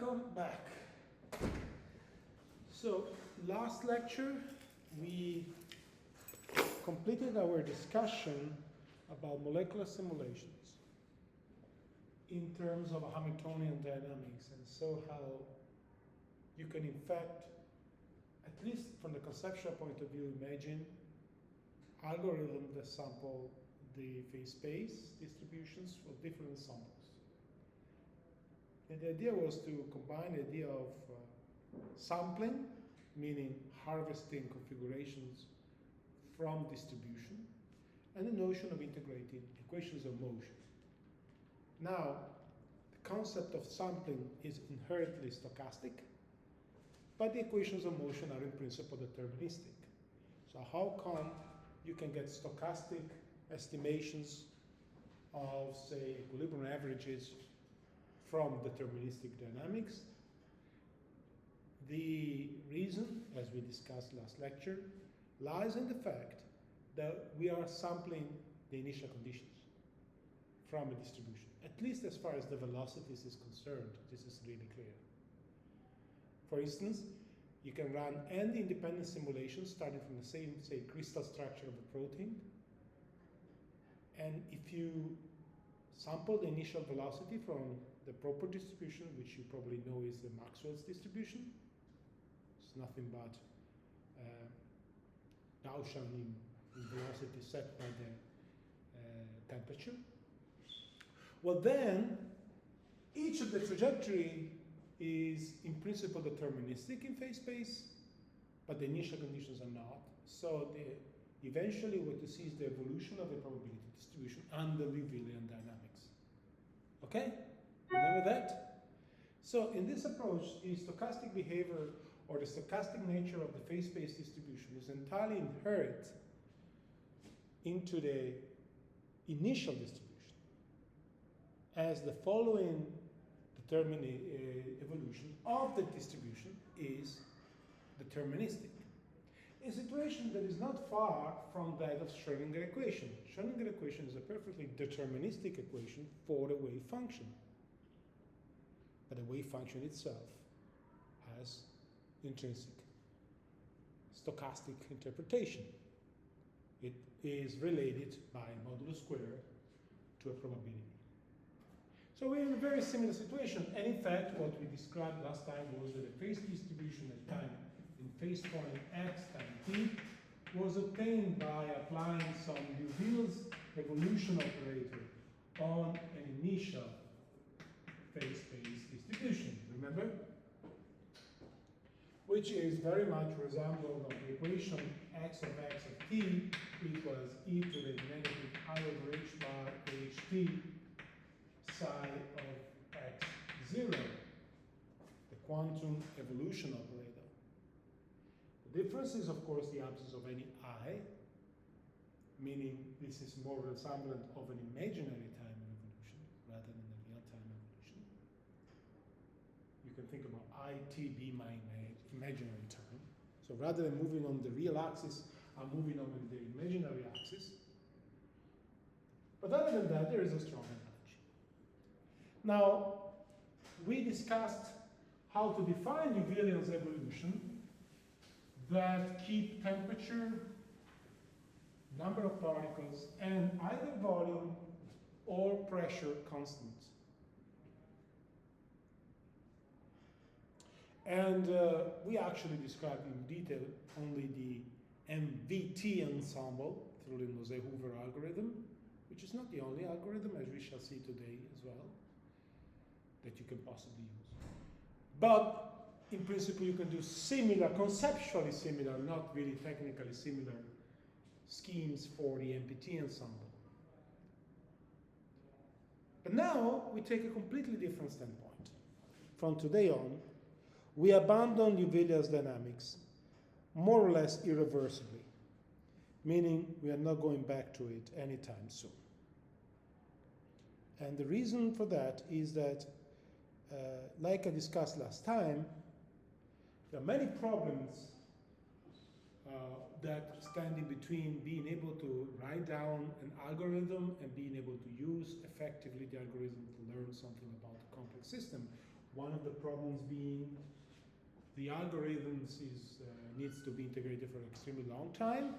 Welcome back. So, last lecture we completed our discussion about molecular simulations in terms of Hamiltonian dynamics, and so how you can in fact, at least from the conceptual point of view, imagine algorithms that sample the phase space distributions for different samples. And the idea was to combine the idea of sampling, meaning harvesting configurations from distribution, and the notion of integrating equations of motion. Now, the concept of sampling is inherently stochastic, but the equations of motion are in principle deterministic. So how come you can get stochastic estimations of, say, equilibrium averages from deterministic dynamics? The reason, as we discussed last lecture, lies in the fact that we are sampling the initial conditions from a distribution. At least as far as the velocities is concerned, this is really clear. For instance, you can run n independent simulations starting from the same, say, crystal structure of a protein. And if you sample the initial velocity from the proper distribution, which you probably know is the Maxwell's distribution, it's nothing but Gaussian in velocity set by the temperature. Well, then each of the trajectory is in principle deterministic in phase space, but the initial conditions are not. So eventually what you see is the evolution of the probability distribution under Liouvillean dynamics. Okay? Remember that? So in this approach, the stochastic behavior or the stochastic nature of the phase space distribution is entirely inherent into the initial distribution, as the following evolution of the distribution is deterministic. A situation that is not far from that of Schrödinger equation. Schrödinger equation is a perfectly deterministic equation for a wave function. But the wave function itself has intrinsic stochastic interpretation. It is related by modulo square to a probability. So we're in a very similar situation, and in fact what we described last time was that the phase distribution at time in phase point x time t was obtained by applying some Liouville's evolution operator on an initial phase space distribution, remember? Which is very much resembling of the equation x of t equals e to the negative I over h bar ht psi of x0, the quantum evolution operator. The difference is, of course, the absence of any I, meaning this is more resemblant of an imaginary time evolution rather than a real-time evolution. You can think about IT be my imaginary time. So rather than moving on the real axis, I'm moving on the imaginary axis. But other than that, there is a strong analogy. Now, we discussed how to define Liouvillean's evolution that keep temperature, number of particles, and either volume or pressure constant. And we actually described in detail only the MVT ensemble through the Mose-Hoover algorithm, which is not the only algorithm, as we shall see today as well, that you can possibly use. But in principle, you can do similar, conceptually similar, not really technically similar schemes for the MPT ensemble. But now we take a completely different standpoint. From today on, we abandon Liouvillean's dynamics more or less irreversibly, meaning we are not going back to it anytime soon. And the reason for that is that, like I discussed last time, there are many problems that stand in between being able to write down an algorithm and being able to use effectively the algorithm to learn something about a complex system. One of the problems being the algorithms needs to be integrated for an extremely long time,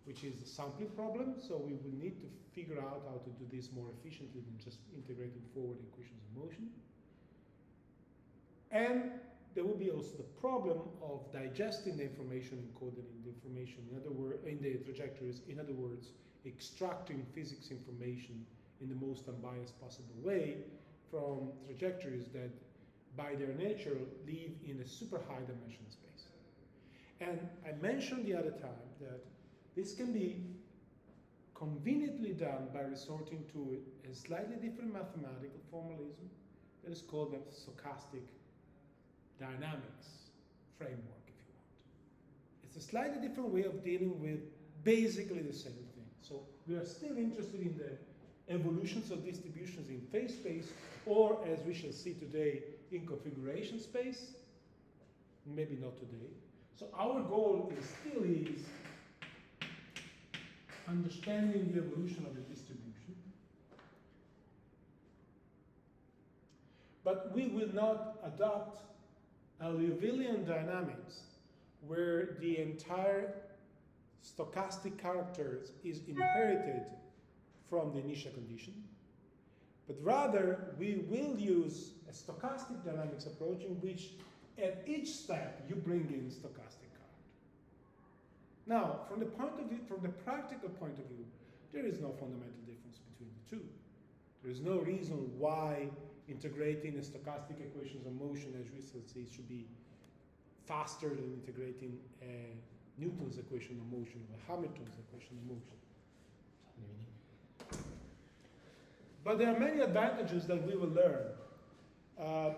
which is a sampling problem. So we will need to figure out how to do this more efficiently than just integrating forward equations of motion. And there will be also the problem of digesting the information encoded in the information, in other words, in the trajectories, in other words, extracting physics information in the most unbiased possible way from trajectories that by their nature live in a super high dimensional space. And I mentioned the other time that this can be conveniently done by resorting to a slightly different mathematical formalism that is called the stochastic dynamics framework, if you want. It's a slightly different way of dealing with basically the same thing. So we are still interested in the evolutions of distributions in phase space, or as we shall see today, in configuration space. Maybe not today. So our goal still is understanding the evolution of the distribution. But we will not adopt a Liouvillean dynamics where the entire stochastic characters is inherited from the initial condition, but rather we will use a stochastic dynamics approach in which at each step you bring in stochastic character. Now, from the practical point of view, there is no fundamental difference between the two. There is no reason why integrating the stochastic equations of motion, as we shall see, should be faster than integrating Newton's equation of motion or Hamilton's equation of motion. But there are many advantages that we will learn.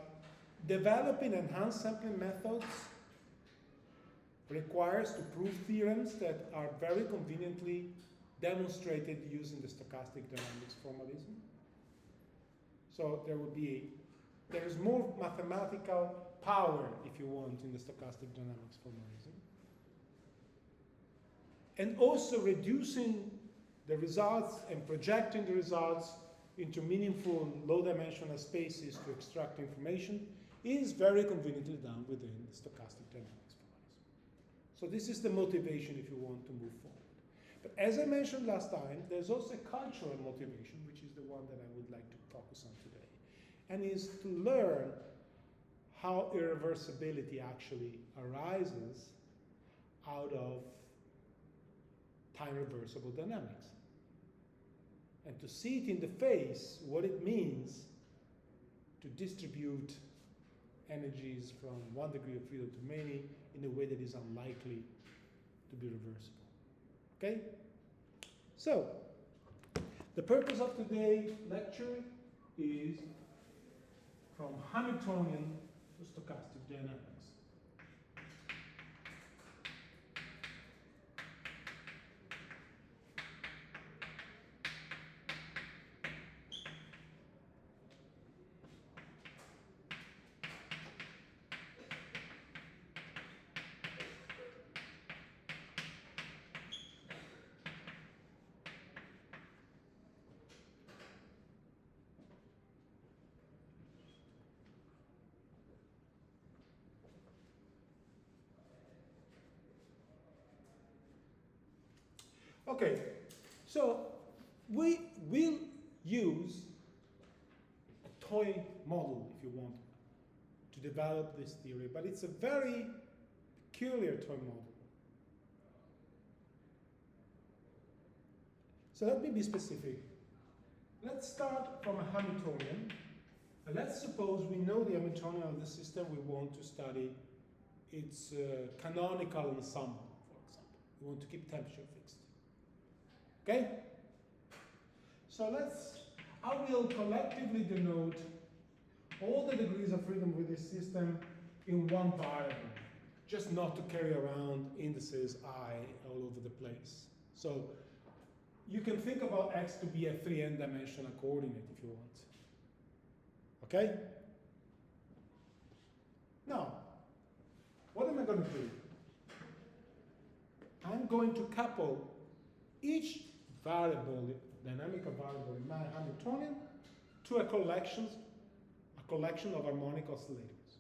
Developing enhanced sampling methods requires to prove theorems that are very conveniently demonstrated using the stochastic dynamics formalism. So there is more mathematical power, if you want, in the stochastic dynamics formalism. And also reducing the results and projecting the results into meaningful low-dimensional spaces to extract information is very conveniently done within the stochastic dynamics formalism. So this is the motivation if you want to move forward. But as I mentioned last time, there's also a cultural motivation, which is the one that I would like to focus on today, and is to learn how irreversibility actually arises out of time-reversible dynamics, and to see it in the face what it means to distribute energies from one degree of freedom to many in a way that is unlikely to be reversible. Okay? So, the purpose of today's lecture is from Hamiltonian to stochastic dynamics. Okay, so we will use a toy model, if you want, to develop this theory, but it's a very peculiar toy model. So let me be specific. Let's start from a Hamiltonian. Let's suppose we know the Hamiltonian of the system we want to study its canonical ensemble, for example. We want to keep temperature fixed. Okay? So I will collectively denote all the degrees of freedom with this system in one variable, just not to carry around indices I all over the place. So you can think about X to be a 3n dimensional coordinate if you want. Okay? Now, what am I going to do? I'm going to couple each variable, dynamical variable in my Hamiltonian, to a collection collection of harmonic oscillators.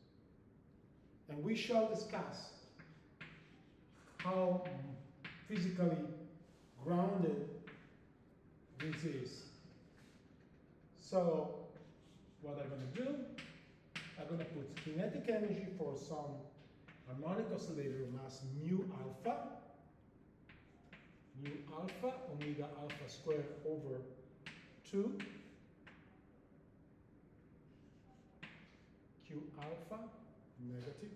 And we shall discuss how physically grounded this is. So what I'm going to do, I'm going to put kinetic energy for some harmonic oscillator mass mu alpha, omega alpha squared over 2, Q alpha, negative,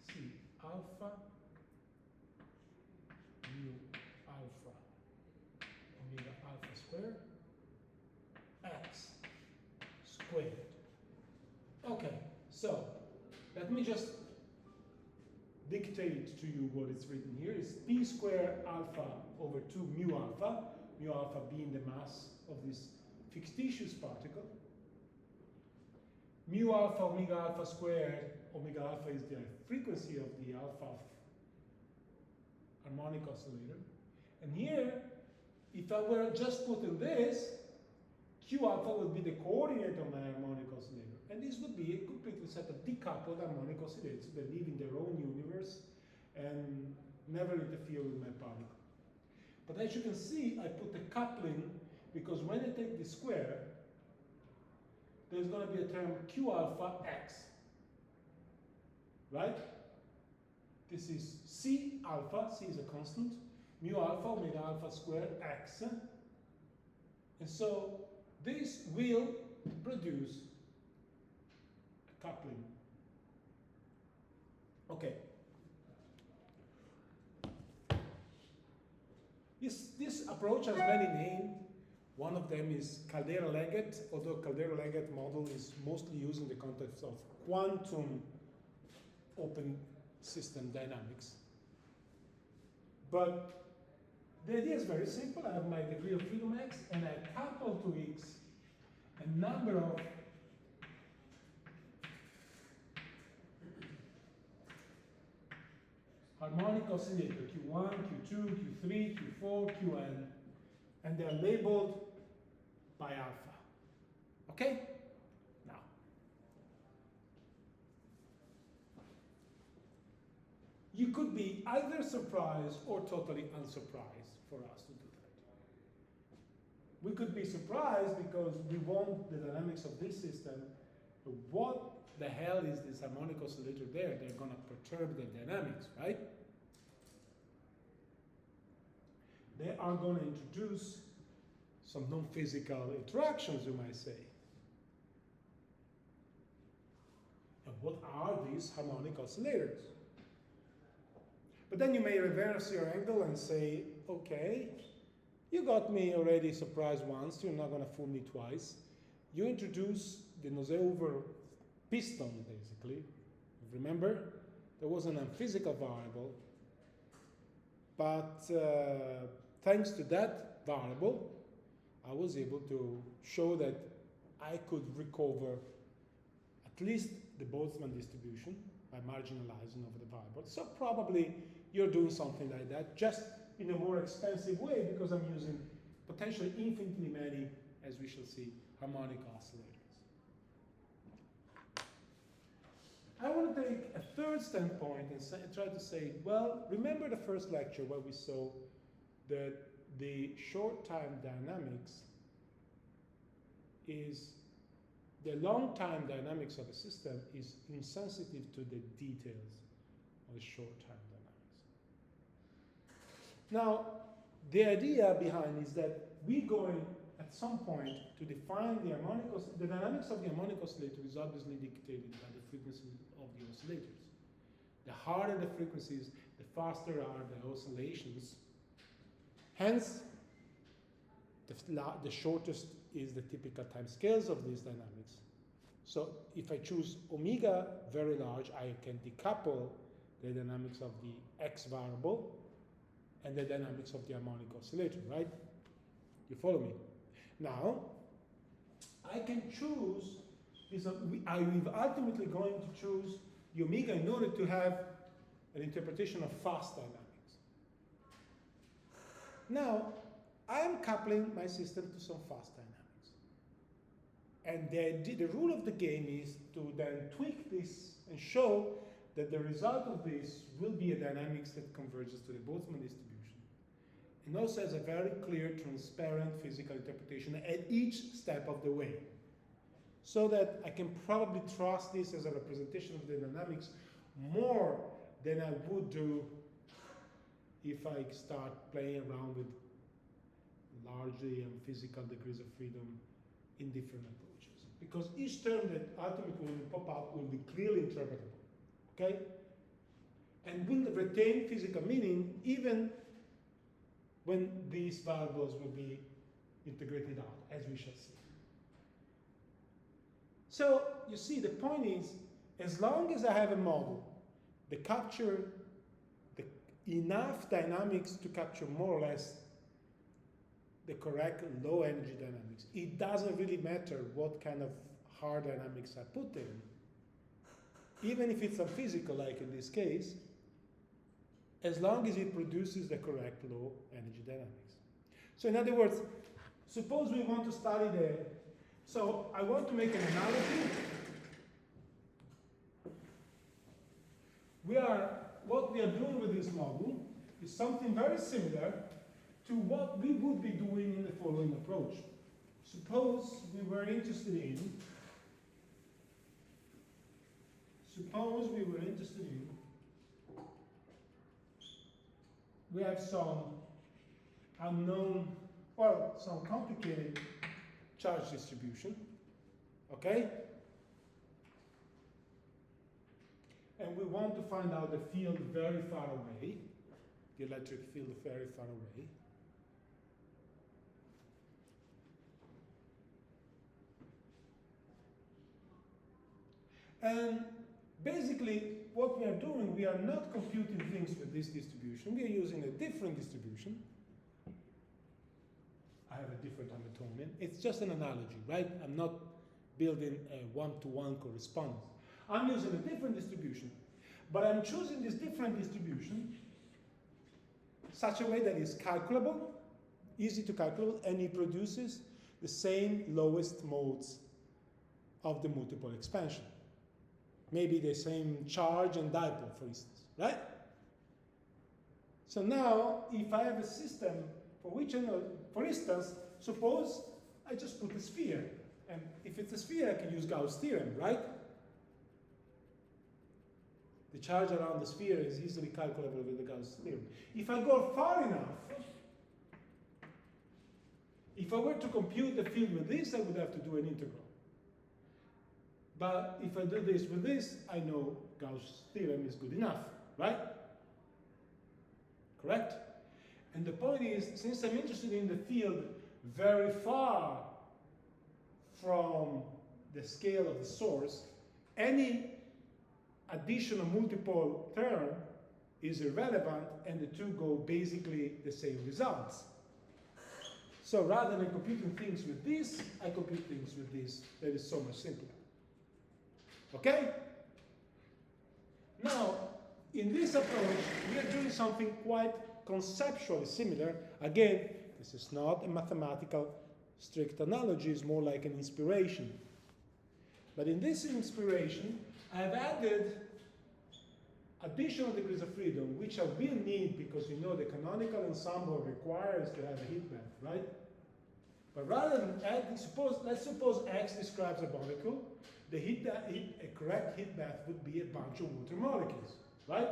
C alpha, mu alpha, omega alpha squared, x squared. Okay, so let me just dictate to you what is written here. It's p squared alpha over 2 mu alpha being the mass of this fictitious particle. Mu alpha omega alpha squared, omega alpha is the frequency of the alpha harmonic oscillator. And here, if I were just putting this, Q alpha would be the coordinate of my harmonic oscillator. And this would be a completely set of decoupled harmonic oscillators that live in their own universe and never interfere with my particle. But as you can see, I put a coupling because when I take the square, there's going to be a term Q alpha x. Right? This is C alpha, C is a constant, mu alpha omega alpha squared x. And so this will produce a coupling. Okay. This approach has many names. One of them is Caldera-Leggett, although Caldera-Leggett model is mostly used in the context of quantum open system dynamics. But the idea is very simple. I have my degree of freedom x, and I couple to x a number of harmonic oscillator, Q1, Q2, Q3, Q4, Qn, and they're labeled by alpha. Okay? Now, you could be either surprised or totally unsurprised for us to do that. We could be surprised because we want the dynamics of this system. What the hell is this harmonic oscillator there? They're going to perturb the dynamics, right? They are going to introduce some non-physical interactions, you might say. And what are these harmonic oscillators? But then you may reverse your angle and say, okay, you got me already surprised once, you're not going to fool me twice. You introduce the Nosauver piston, basically. Remember, there was an unphysical variable, but thanks to that variable, I was able to show that I could recover at least the Boltzmann distribution by marginalizing over the variable. So probably you're doing something like that, just in a more expensive way, because I'm using potentially infinitely many, as we shall see, harmonic oscillators. I want to take a third standpoint and try to say, well, remember the first lecture where we saw that the short-time dynamics is, the long-time dynamics of a system is insensitive to the details of the short-time dynamics. Now, the idea behind is that we're going at some point to define the dynamics of the harmonic oscillator is obviously dictated by the frequency of the oscillators. The harder the frequencies, the faster are the oscillations. Hence, the shortest is the typical time scales of these dynamics. So if I choose omega very large, I can decouple the dynamics of the x variable and the dynamics of the harmonic oscillator, right? You follow me? Now, I can choose, I'm ultimately going to choose the omega in order to have an interpretation of fast dynamics. Now, I am coupling my system to some fast dynamics. And the rule of the game is to then tweak this and show that the result of this will be a dynamics that converges to the Boltzmann distribution. And also has a very clear, transparent physical interpretation at each step of the way. So that I can probably trust this as a representation of the dynamics more than I would do if I start playing around with largely physical degrees of freedom in different approaches. Because each term that ultimately will pop up will be clearly interpretable, okay? And will retain physical meaning even when these variables will be integrated out, as we shall see. So, you see, the point is, as long as I have a model that captures enough dynamics to capture more or less the correct low energy dynamics, it doesn't really matter what kind of hard dynamics I put in. Even if it's physical, like in this case, as long as it produces the correct low energy dynamics. So in other words, suppose we want to study so I want to make an analogy. What we are doing with this model is something very similar to what we would be doing in the following approach. Suppose we were interested in, we have some unknown, well, some complicated charge distribution, okay? And we want to find out the field very far away, the electric field very far away. And basically, what we are doing, we are not computing things with this distribution. We are using a different distribution. I have a different Hamiltonian. It's just an analogy, right? I'm not building a one-to-one correspondence. I'm using a different distribution, but I'm choosing this different distribution such a way that is calculable, easy to calculate, and it produces the same lowest modes of the multiple expansion. Maybe the same charge and dipole, for instance, right? So now, if I have a system for which I know, for instance, suppose I just put a sphere, and if it's a sphere, I can use Gauss' theorem, right? The charge around the sphere is easily calculable with the Gauss theorem. If I go far enough, if I were to compute the field with this, I would have to do an integral. But if I do this with this, I know Gauss' theorem is good enough, right? Correct? And the point is, since I'm interested in the field very far from the scale of the source, any additional multiple term is irrelevant, and the two go basically the same results. So rather than computing things with this, I compute things with this. That is so much simpler. Okay? Now, in this approach, we are doing something quite conceptually similar. Again, this is not a mathematical strict analogy, it's more like an inspiration. But in this inspiration, I've added additional degrees of freedom, which I will need because you know the canonical ensemble requires to have a heat bath, right? But rather than adding, let's suppose X describes a molecule, a correct heat bath would be a bunch of water molecules, right?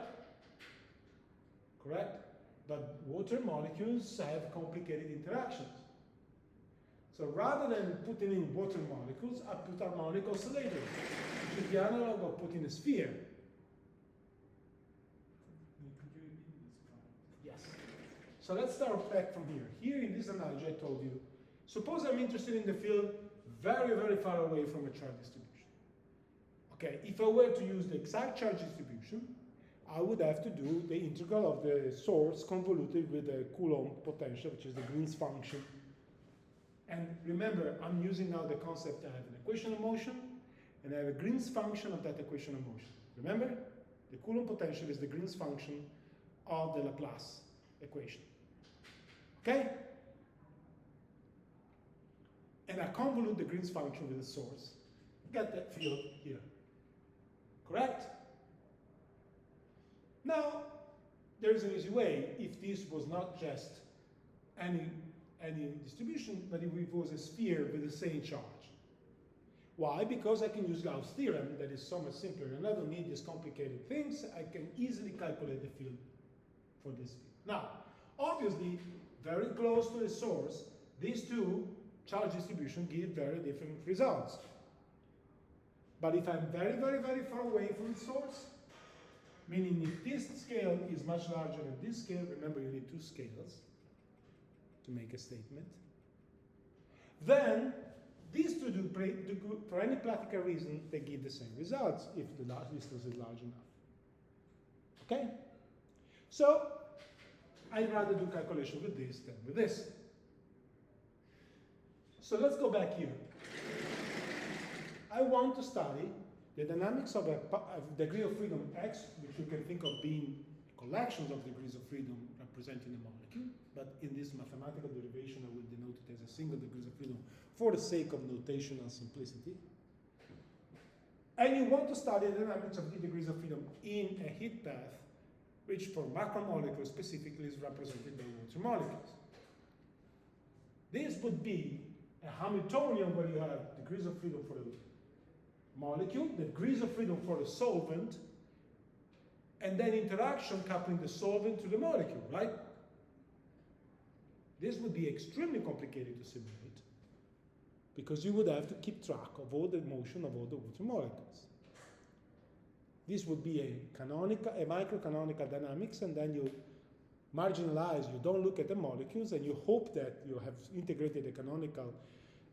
Correct? But water molecules have complicated interactions. So rather than putting in water molecules, I put harmonic oscillators, which is the analog of putting a sphere. Yes. So let's start back from here. Here in this analogy I told you, suppose I'm interested in the field very, very far away from a charge distribution. Okay, if I were to use the exact charge distribution, I would have to do the integral of the source convoluted with the Coulomb potential, which is the Green's function. And remember, I'm using now the concept, I have an equation of motion, and I have a Green's function of that equation of motion. Remember, the Coulomb potential is the Green's function of the Laplace equation. Okay? and I convolute the Green's function with the source, get that field here. Correct? Now, there's an easy way if this was not just any distribution, but if it was a sphere with the same charge. Why? Because I can use Gauss' theorem that is so much simpler, and I don't need these complicated things. I can easily calculate the field for this field. Now, obviously, very close to the source, these two charge distributions give very different results. But if I'm very, very, very far away from the source, meaning if this scale is much larger than this scale, remember you need two scales to make a statement, then these two do for any practical reason, they give the same results if the distance is large enough. Okay? So, I'd rather do calculation with this than with this. So let's go back here. I want to study the dynamics of a degree of freedom x, which you can think of being collections of degrees of freedom representing a molecule, but in this mathematical derivation I will denote it as a single degrees of freedom for the sake of notational simplicity. And you want to study the dynamics of the degrees of freedom in a heat path, which for macromolecules specifically is represented by water molecules. This would be a Hamiltonian where you have degrees of freedom for the molecule, degrees of freedom for the solvent, and then interaction coupling the solvent to the molecule, right? This would be extremely complicated to simulate because you would have to keep track of all the motion of all the water molecules. This would be a microcanonical dynamics, and then you marginalize, you don't look at the molecules, and you hope that you have integrated the canonical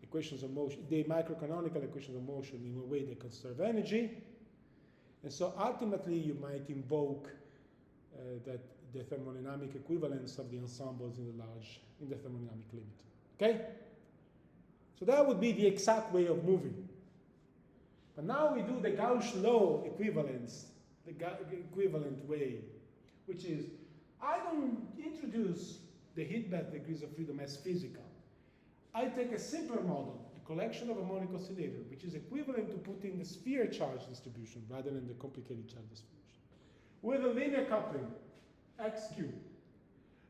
equations of motion, the microcanonical equations of motion in a way that conserve energy. And so ultimately you might invoke that the thermodynamic equivalence of the ensembles in the thermodynamic limit. Okay? So that would be the exact way of moving. But now we do the Gauss law equivalence, the equivalent way, which is I don't introduce the heat bath degrees of freedom as physical. I take a simpler model, a collection of harmonic oscillator, which is equivalent to putting the sphere charge distribution rather than the complicated charge distribution, with a linear coupling, x cubed.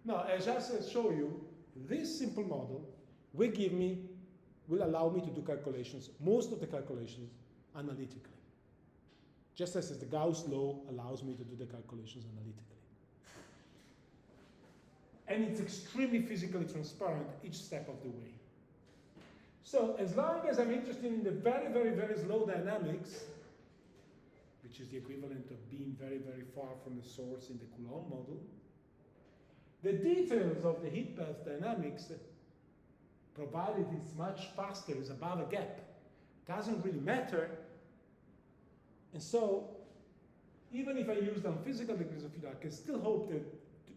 Now, as I just showed you, this simple model will allow me to do calculations, most of the calculations, analytically. Just as the Gauss law allows me to do the calculations analytically. And it's extremely physically transparent each step of the way. So as long as I'm interested in the very, very, very slow dynamics, which is the equivalent of being very, very far from the source in the Coulomb model, the details of the heat bath dynamics, provided it's much faster, is above a gap, doesn't really matter. And so, even if I use them physical degrees of freedom, I can still hope that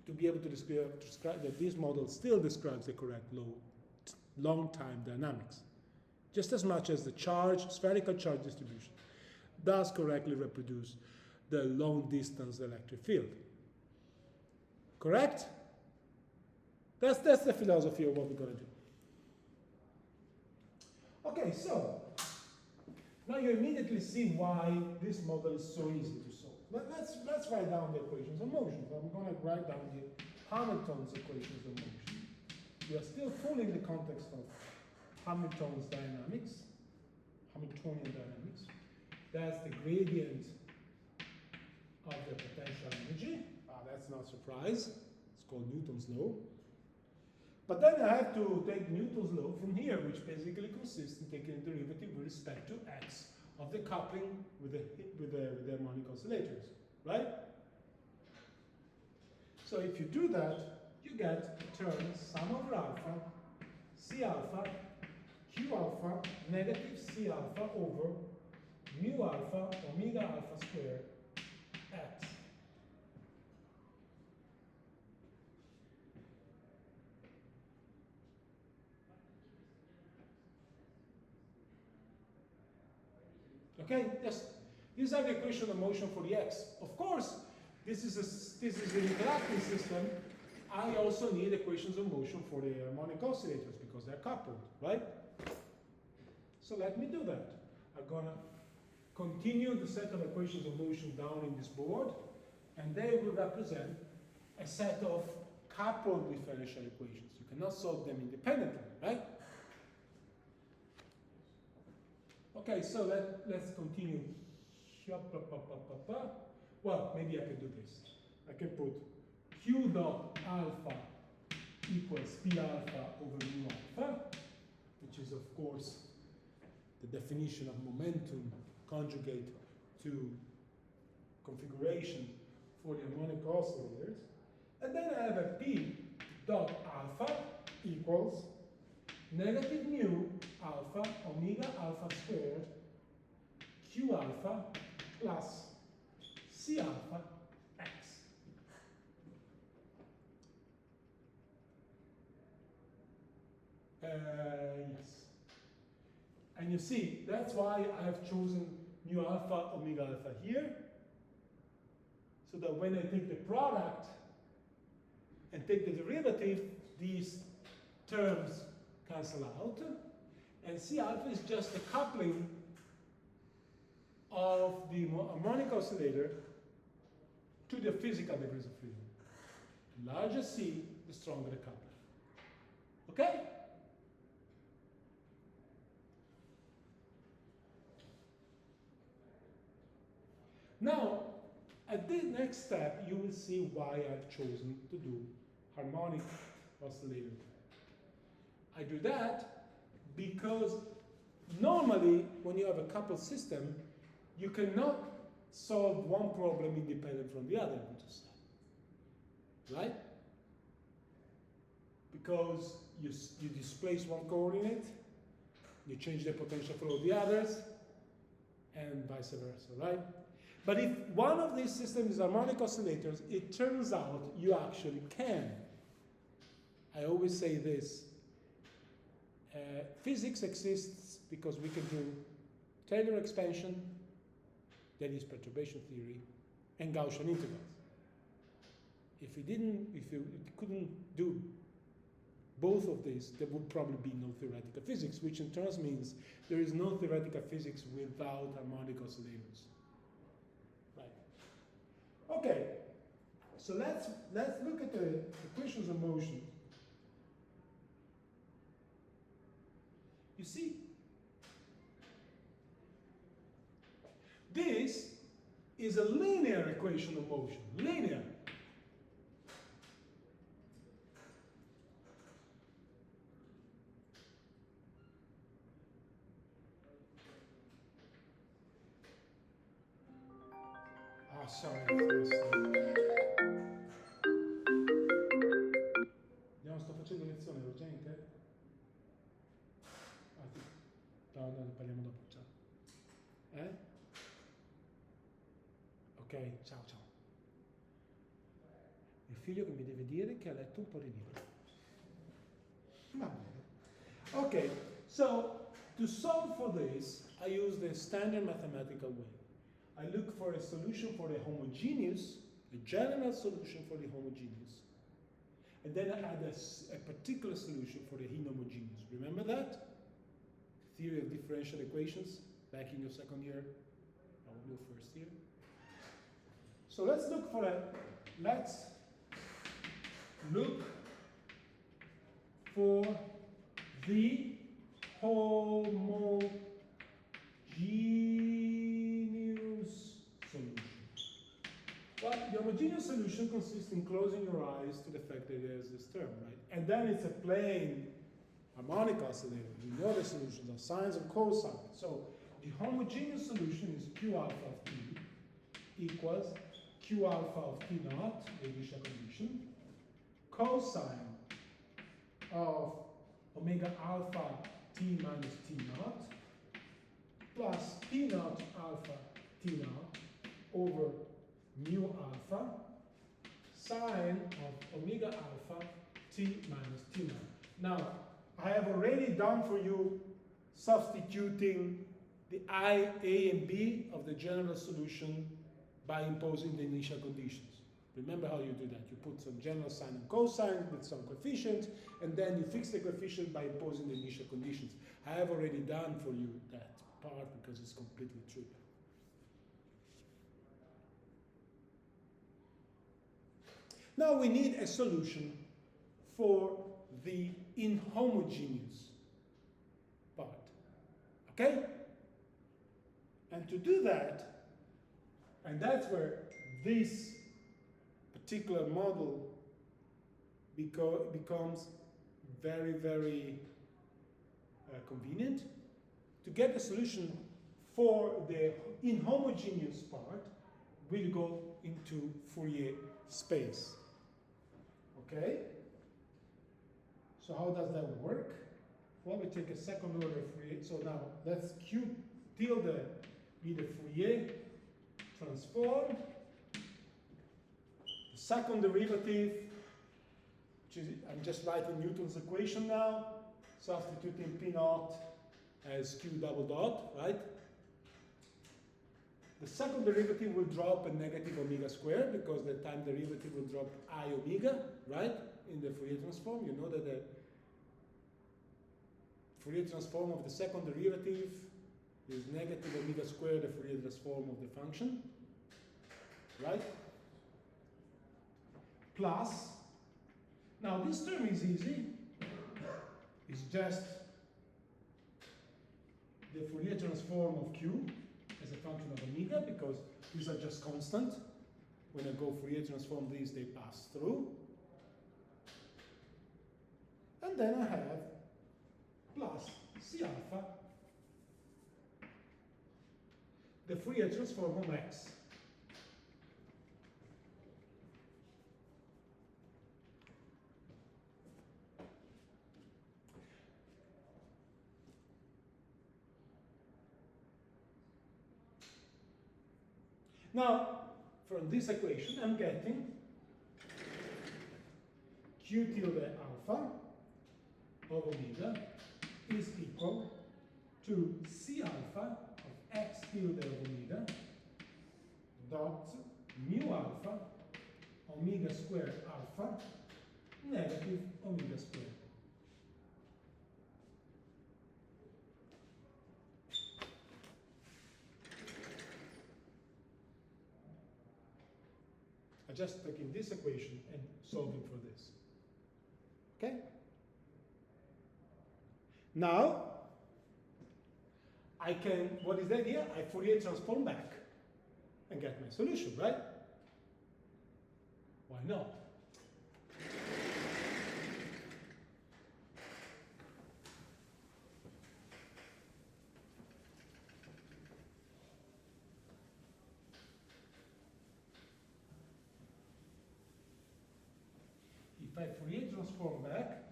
to be able to describe that this model still describes the correct long-time dynamics, just as much as the spherical charge distribution does correctly reproduce the long-distance electric field. Correct? That's the philosophy of what we're going to do. Okay, so now you immediately see why this model is so easy to solve. Let's write down the equations of motion. I'm going to write down the Hamilton's equations of motion. We are still fully in the context of Hamilton's dynamics, Hamiltonian dynamics. That's the gradient of the potential energy. That's not a surprise. It's called Newton's law. But then I have to take Newton's law from here, which basically consists in taking a derivative with respect to x of the coupling with the harmonic oscillators, right? So if you do that, you get a term sum over alpha, C alpha, Q alpha, negative C alpha over mu alpha, omega alpha squared, x. Okay, yes. These are the equations of motion for the x. Of course, this is an interacting system. I also need equations of motion for the harmonic oscillators because they're coupled, right? So let me do that. I'm gonna continue the set of equations of motion down in this board, and they will represent a set of coupled differential equations. You cannot solve them independently, right? Okay, so let's continue. Well, maybe I can do this. I can put Q dot alpha equals P alpha over mu alpha, which is of course the definition of momentum conjugate to configuration for the harmonic oscillators. And then I have a P dot alpha equals negative mu alpha omega alpha squared Q alpha plus C alpha x. Yes. And you see, that's why I have chosen mu alpha omega alpha here, so that when I take the product and take the derivative, these terms cancel out, and C alpha is just the coupling of the harmonic oscillator to the physical degrees of freedom. The larger C, the stronger the coupling. Okay? Now, at the next step, you will see why I've chosen to do harmonic oscillator. I do that because normally, when you have a coupled system, you cannot solve one problem independent from the other, we just said. Right? Because you displace one coordinate, you change the potential for all the others, and vice versa, right? But if one of these systems is harmonic oscillators, it turns out you actually can. I always say this. Physics exists because we can do Taylor expansion, that is perturbation theory, and Gaussian integrals. If you couldn't do both of these, there would probably be no theoretical physics, which in turn means there is no theoretical physics without harmonic oscillators. Right. Okay. So let's look at the equations of motion. You see, this is a linear equation of motion. Linear. Ah, sorry. Andiamo, sto facendo lezione, è urgente? Ah, sì. No, ne parliamo dopo. Ciao. Ok, ciao ciao. Il figlio che mi deve dire che ha letto un po' di libri. Va bene. Ok, so to solve for this, I use the standard mathematical way. I look for a solution for the homogeneous, a general solution for the homogeneous, and then I add a particular solution for the inhomogeneous. Remember that? Theory of differential equations, back in your second year, or your first year. So let's look for the homogeneous solution. Well, the homogeneous solution consists in closing your eyes to the fact that there's this term, right? And then it's a plane harmonic oscillator. You know the solutions are sines and cosines. So the homogeneous solution is Q alpha of t equals Q alpha of t naught, the initial condition, cosine of omega alpha t minus t naught, plus p naught alpha t naught over mu alpha, sine of omega alpha t minus t naught. Now, I have already done for you substituting the I, A, and B of the general solution by imposing the initial conditions. Remember how you do that. You put some general sine and cosine with some coefficient, and then you fix the coefficient by imposing the initial conditions. I have already done for you that part because it's completely trivial. Now we need a solution for the inhomogeneous part. Okay? And to do that, and that's where this particular model becomes very, very convenient. To get a solution for the inhomogeneous part, we'll go into Fourier space. Okay? So how does that work? Well, we take a second order Fourier. So now let's Q tilde be the Fourier transform. The second derivative, which is, I'm just writing Newton's equation now, substituting P naught as Q double dot, right? The second derivative will drop a negative omega squared because the time derivative will drop I omega, right? In the Fourier transform, you know that the Fourier transform of the second derivative is negative omega squared, the Fourier transform of the function, right? Plus, now this term is easy. It's just the Fourier transform of Q as a function of omega, because these are just constant. When I go Fourier transform these, they pass through. And then I have plus C alpha, the Fourier transform of X. Now, from this equation, I'm getting Q tilde alpha of omega is equal to C alpha of X tilde of omega dot mu alpha omega squared alpha negative omega squared. I'm just taking this equation and solving for this. Okay? Now, I can, what is the idea? I Fourier transform back and get my solution, right? Why not? If I Fourier transform back,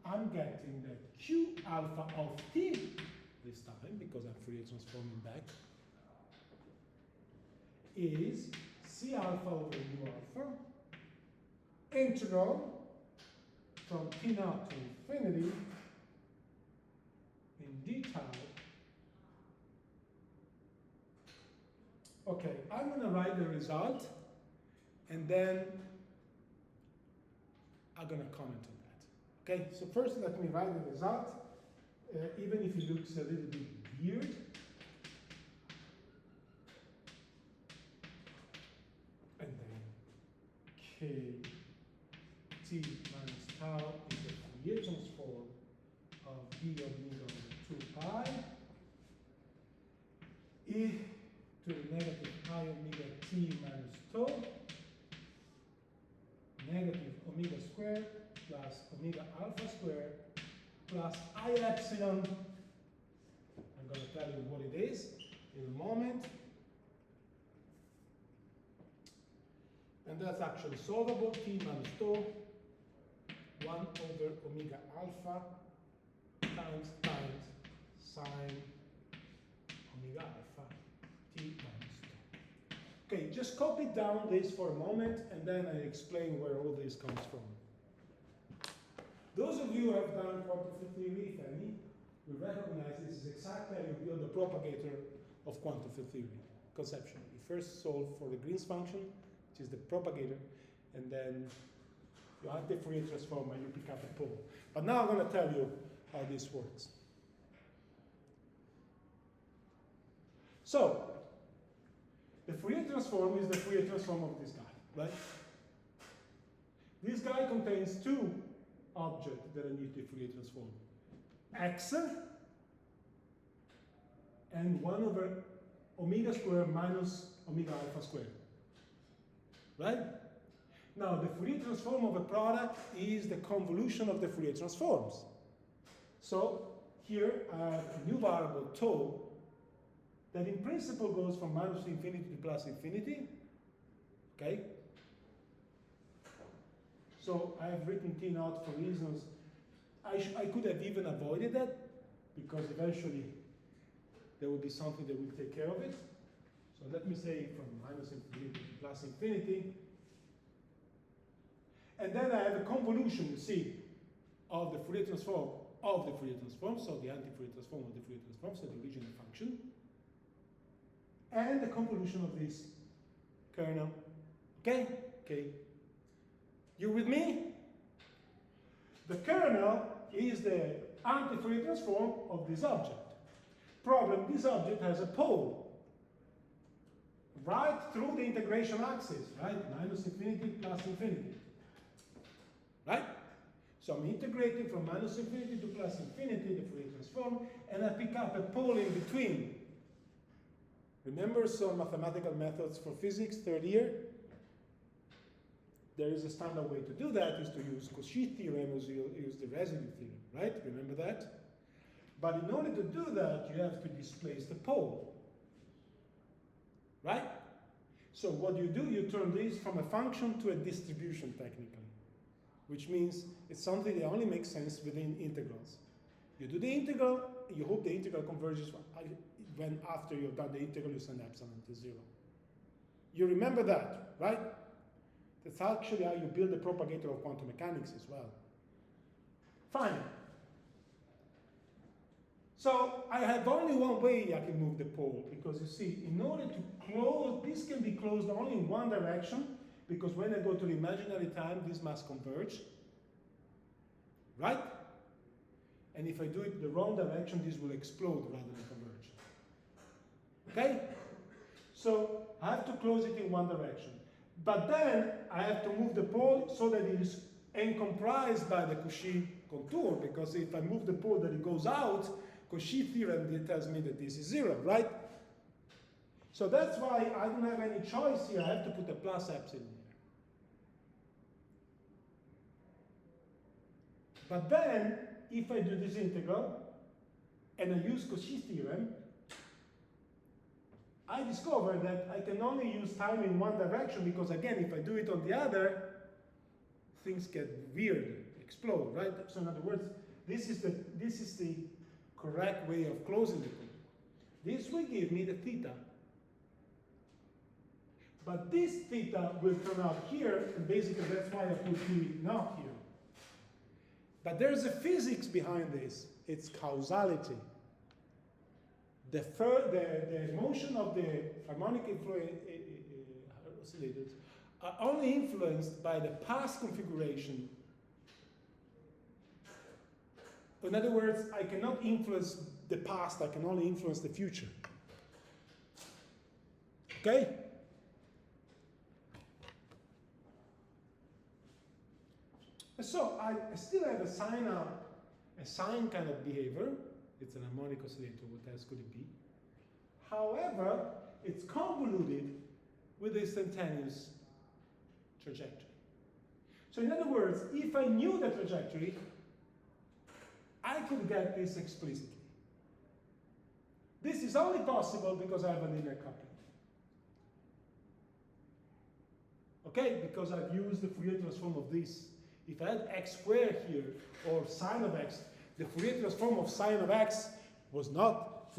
I'm getting that Q alpha of t this time, because I'm Fourier transforming back, is C alpha over mu alpha, integral from t naught to infinity in d tau. Okay, I'm going to write the result, and then I'm going to comment on that. Okay, so first let me write the result, even if it looks a little bit weird. And then k t minus tau is the Fourier transform of d omega over 2 pi e to the negative I omega t minus tau negative omega squared plus omega alpha squared plus I epsilon. I'm going to tell you what it is in a moment. And that's actually solvable. T minus tau 1 over omega alpha times sine omega alpha t minus tau. Okay, just copy down this for a moment, and then I explain where all this comes from. Those of you who have done quantum field theory, if any, will recognize this is exactly how you build the propagator of quantum field theory conceptually. You first solve for the Green's function, which is the propagator, and then you have the Fourier transform and you pick up a pole. But now I'm going to tell you how this works. So, the Fourier transform is the Fourier transform of this guy, right? This guy contains two objects that I need to Fourier transform. X and 1 over omega squared minus omega alpha squared. Right? Now, the Fourier transform of a product is the convolution of the Fourier transforms. So, here I have a new variable tau that in principle goes from minus infinity to plus infinity. Okay? So, I have written T naught for reasons. I could have even avoided that, because eventually there will be something that will take care of it. So let me say from minus infinity to plus infinity. And then I have a convolution, you see, of the Fourier transform of the Fourier transform, so the anti-Fourier transform of the Fourier transform, so the original function, and the convolution of this kernel. Okay? Okay. You with me? The kernel is the anti-Fourier transform of this object. Problem, this object has a pole right through the integration axis, right? Minus infinity plus infinity. Right? So I'm integrating from minus infinity to plus infinity, the Fourier transform, and I pick up a pole in between. Remember some mathematical methods for physics, third year? There is a standard way to do that, is to use Cauchy theorem, or use the residue theorem, right? Remember that? But in order to do that, you have to displace the pole, right? So what you do, you turn this from a function to a distribution technically, which means it's something that only makes sense within integrals. You do the integral, you hope the integral converges when after you've done the integral, you send epsilon to 0. You remember that, right? That's actually how you build the propagator of quantum mechanics as well. Fine. So I have only one way I can move the pole, because you see, in order to close, this can be closed only in one direction, because when I go to the imaginary time, this must converge. Right? And if I do it the wrong direction, this will explode rather than converge. Okay? So I have to close it in one direction. But then I have to move the pole so that it is encompassed by the Cauchy contour, because if I move the pole that it goes out, Cauchy theorem tells me that this is 0, right? So that's why I don't have any choice here. I have to put a plus epsilon here. But then, if I do this integral, and I use Cauchy theorem, I discover that I can only use time in one direction, because again, if I do it on the other, things get weird, explode, right? So in other words, this is the correct way of closing the pole. This will give me the theta. But this theta will turn out here, and basically that's why I put T not here. But there's a physics behind this. It's causality. The motion of the harmonic oscillators are only influenced by the past configuration. In other words, I cannot influence the past, I can only influence the future. Okay? So I still have a sine kind of behavior. It's an harmonic oscillator, what else could it be? However, it's convoluted with instantaneous trajectory. So in other words, if I knew the trajectory, I could get this explicitly. This is only possible because I have a linear coupling. Okay, because I've used the Fourier transform of this. If I had x squared here, or sine of x, the Fourier transform of sine of x was not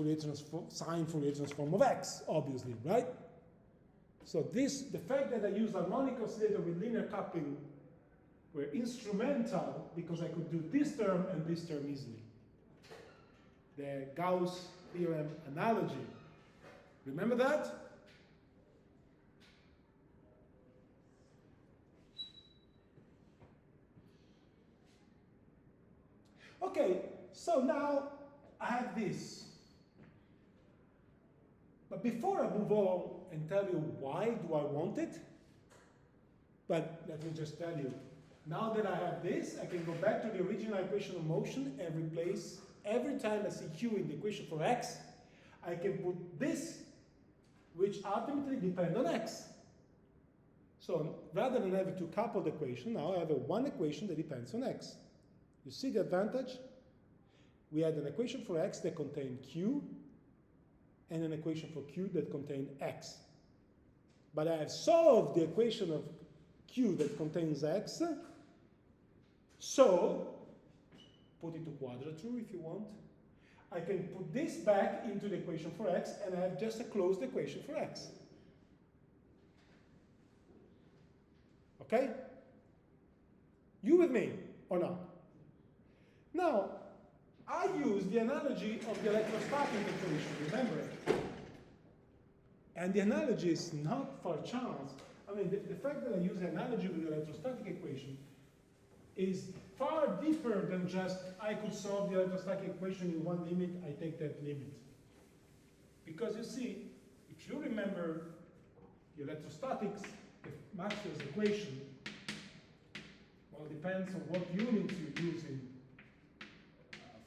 sine Fourier transform of x, obviously, right? So the fact that I used harmonic oscillator with linear coupling were instrumental, because I could do this term and this term easily. The Gauss theorem analogy. Remember that? So now I have this. But before I move on and tell you why do I want it, but let me just tell you, now that I have this, I can go back to the original equation of motion and replace, every time I see q in the equation for x, I can put this, which ultimately depends on x. So rather than having two coupled equations, now I have a one equation that depends on x. You see the advantage? We had an equation for x that contained q, and an equation for q that contained x. But I have solved the equation of q that contains x, so put it to quadrature if you want. I can put this back into the equation for x, and I have just a closed equation for x. Okay? You with me or not? Now, I use the analogy of the electrostatic equation, remember it? And the analogy is not for chance. I mean, the fact that I use the analogy with the electrostatic equation is far deeper than just I could solve the electrostatic equation in one limit, I take that limit. Because you see, if you remember the electrostatics, the Maxwell's equation, well, it depends on what units you're using.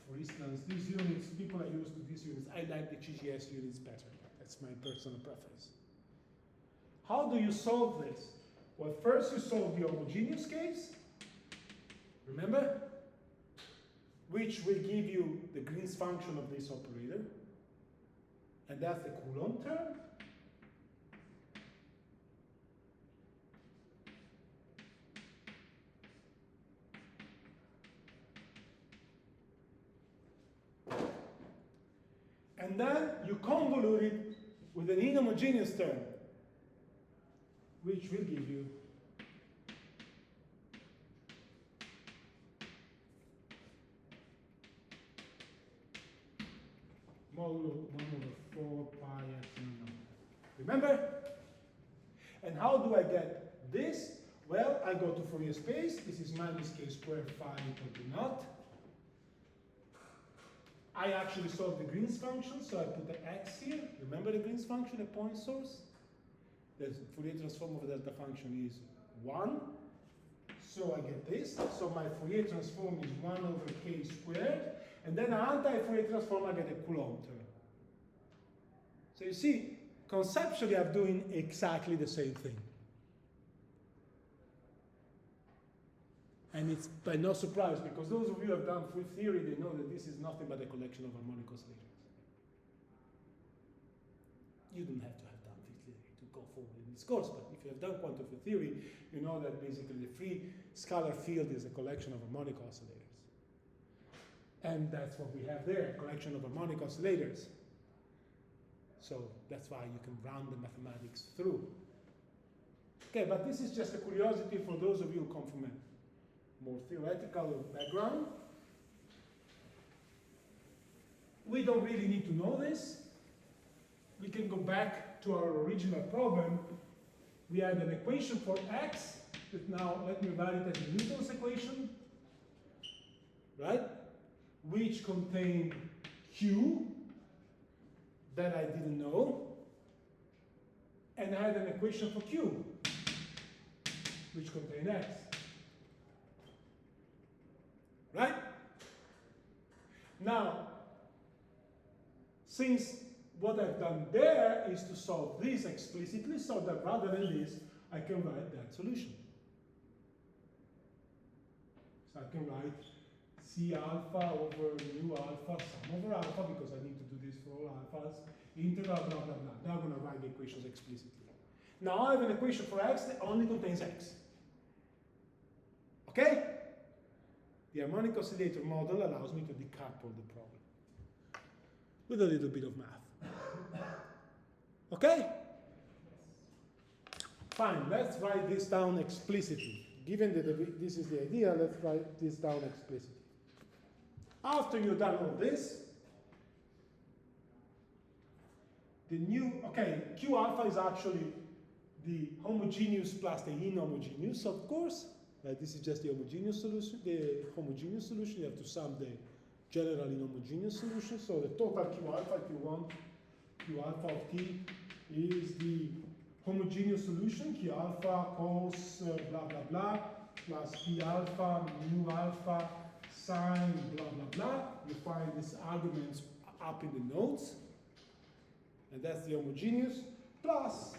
For instance, these units, people are used to these units. I like the GGS units better. That's my personal preference. How do you solve this? Well, first you solve the homogeneous case, remember? Which will give you the Green's function of this operator. And that's the Coulomb term. And then you convolute it with an inhomogeneous term, which will give you modulo 1/4 pi epsilon naught. Remember? And how do I get this? Well, I go to Fourier space. This is minus k squared phi equal to naught. I actually solve the Green's function, so I put the x here. Remember the Green's function, the point source? The Fourier transform of the delta function is 1. So I get this. So my Fourier transform is 1 over k squared. And then an anti-Fourier transform, I get a Coulomb term. So you see, conceptually I'm doing exactly the same thing. And it's by no surprise, because those of you who have done field theory, they know that this is nothing but a collection of harmonic oscillators. You don't have to have done field theory to go forward in this course, but if you have done quantum field theory, you know that basically the free scalar field is a collection of harmonic oscillators. And that's what we have there, a collection of harmonic oscillators. So that's why you can run the mathematics through. Okay, but this is just a curiosity for those of you who come from a more theoretical background. We don't really need to know this. We can go back to our original problem. We had an equation for x, that now let me write it as a Newton's equation, right? Which contained q that I didn't know, and I had an equation for q, which contained x. Right? Now, since what I've done there is to solve this explicitly, so that rather than this, I can write that solution. So I can write C alpha over mu alpha, sum over alpha, because I need to do this for all alphas, integral, blah, blah, blah. Now I'm going to write the equations explicitly. Now I have an equation for x that only contains x. Okay? The harmonic oscillator model allows me to decouple the problem with a little bit of math. Okay? Fine, let's write this down explicitly. Given that this is the idea, let's write this down explicitly. After you've done all this, the new, okay, Q alpha is actually the homogeneous plus the inhomogeneous, of course. This is just the homogeneous solution. The homogeneous solution, you have to sum the generally inhomogeneous solution. So the total Q alpha, if you want, Q alpha of T is the homogeneous solution, Q alpha cos blah blah blah, plus P alpha, mu alpha, sine blah blah blah. You find these arguments up in the notes, and that's the homogeneous, plus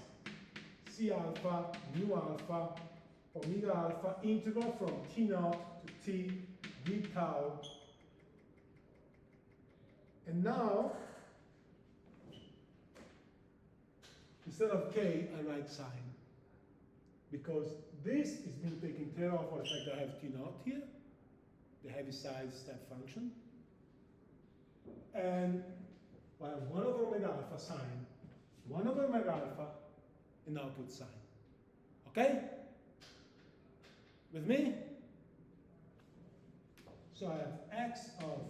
C alpha, mu alpha, omega alpha, integral from T naught to T d tau. And now, instead of K, I write sine. Because this is being taken care of by the fact that I have T naught here, the Heaviside step function. And I have 1 over omega alpha sine, 1 over omega alpha, and now put sine. Okay? With me? So I have x of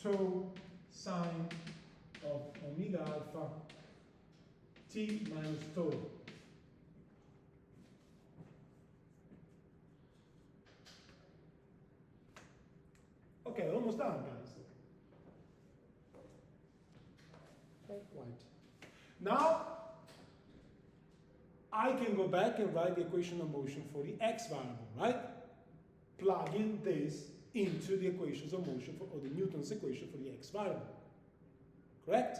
tau sine of omega alpha t minus tau. Okay, almost done, guys. Right. Now, I can go back and write the equation of motion for the x variable, right? Plugging this into the equations of motion or the Newton's equation for the x variable. Correct?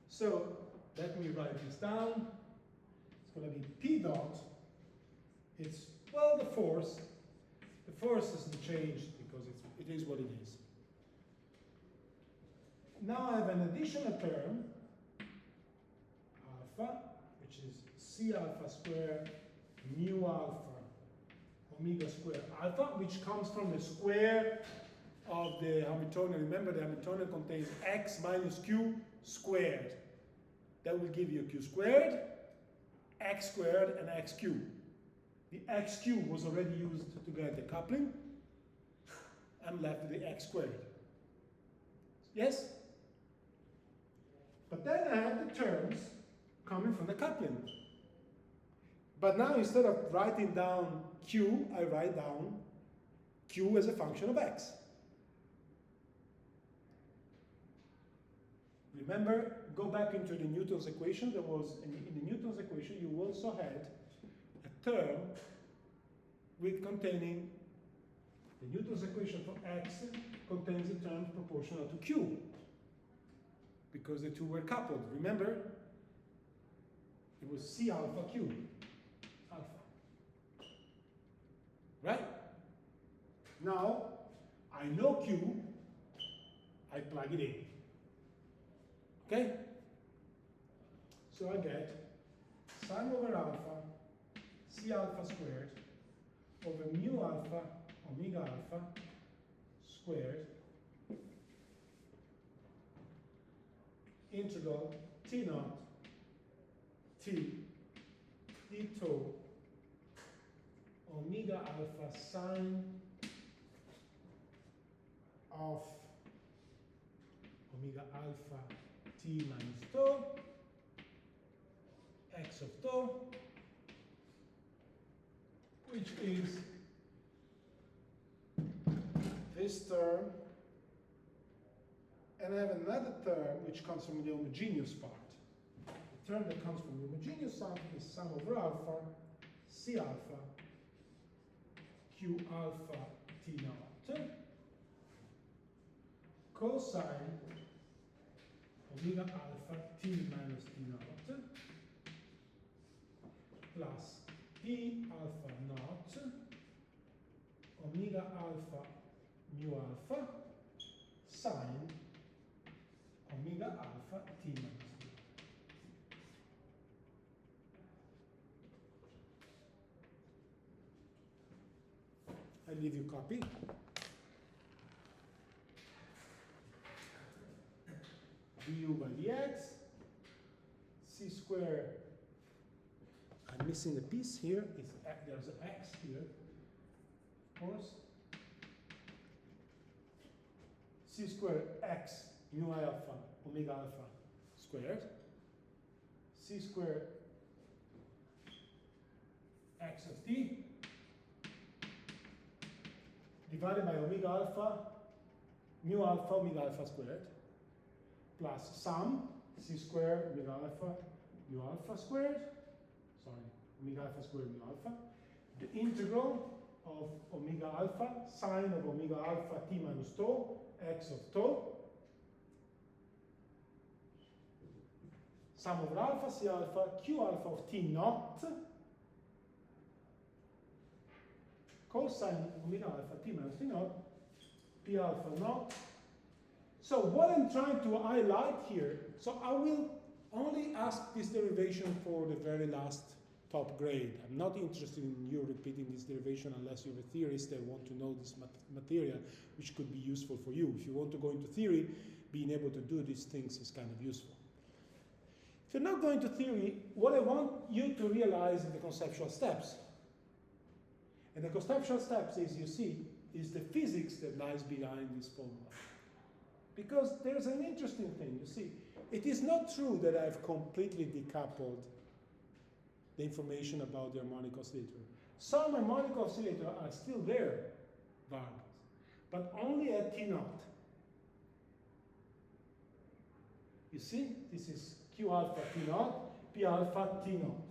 So, let me write this down. It's going to be P dot. It's, well, the force. The force isn't changed because it is what it is. Now I have an additional term, alpha, which is C alpha squared mu alpha omega squared alpha, which comes from the square of the Hamiltonian. Remember, the Hamiltonian contains x minus q squared. That will give you q squared, x squared, and x cubed. The x cubed was already used to get the coupling. I'm left with the x squared. Yes? But then I have the terms coming from the coupling. But now instead of writing down q, I write down q as a function of x. Remember, go back into the Newton's equation. There was, in the Newton's equation, you also had a term with containing, the Newton's equation for x contains a term proportional to q, because the two were coupled. Remember, it was C alpha q, alpha. Right? Now, I know q, I plug it in. Okay? So I get sine over alpha, C alpha squared, over mu alpha, omega alpha, squared, integral T naught, T, d tau, omega alpha sine of omega alpha t minus tau, x of tau, which is this term, and I have another term which comes from the homogeneous part. The term that comes from the homogeneous side is sum over alpha, C alpha, Q alpha T naught, cosine omega alpha T minus T naught, plus P alpha naught, omega alpha mu alpha, sine omega alpha T minus T. I leave you a copy. du by dx, c squared, I'm missing a piece here, there's an x here, of course. C squared x mu alpha omega alpha squared, c squared x of t divided by omega alpha mu alpha omega alpha squared plus sum c squared omega alpha mu alpha squared, sorry, omega alpha squared mu alpha, the integral of omega alpha, sine of omega alpha t minus tau, x of tau, sum over alpha, c alpha, q alpha of t naught, cosine omega alpha t minus t naught, p alpha naught. So what I'm trying to highlight here, so I will only ask this derivation for the very last top grade. I'm not interested in you repeating this derivation unless you're a theorist and want to know this material, which could be useful for you. If you want to go into theory, being able to do these things is kind of useful. If you're not going to theory, what I want you to realize is the conceptual steps. And the conceptual steps is, you see, is the physics that lies behind this formula. Because there's an interesting thing, you see. It is not true that I've completely decoupled the information about the harmonic oscillator. Some harmonic oscillators are still there, variables, but only at T naught. You see, this is Q alpha T naught, P alpha T naught.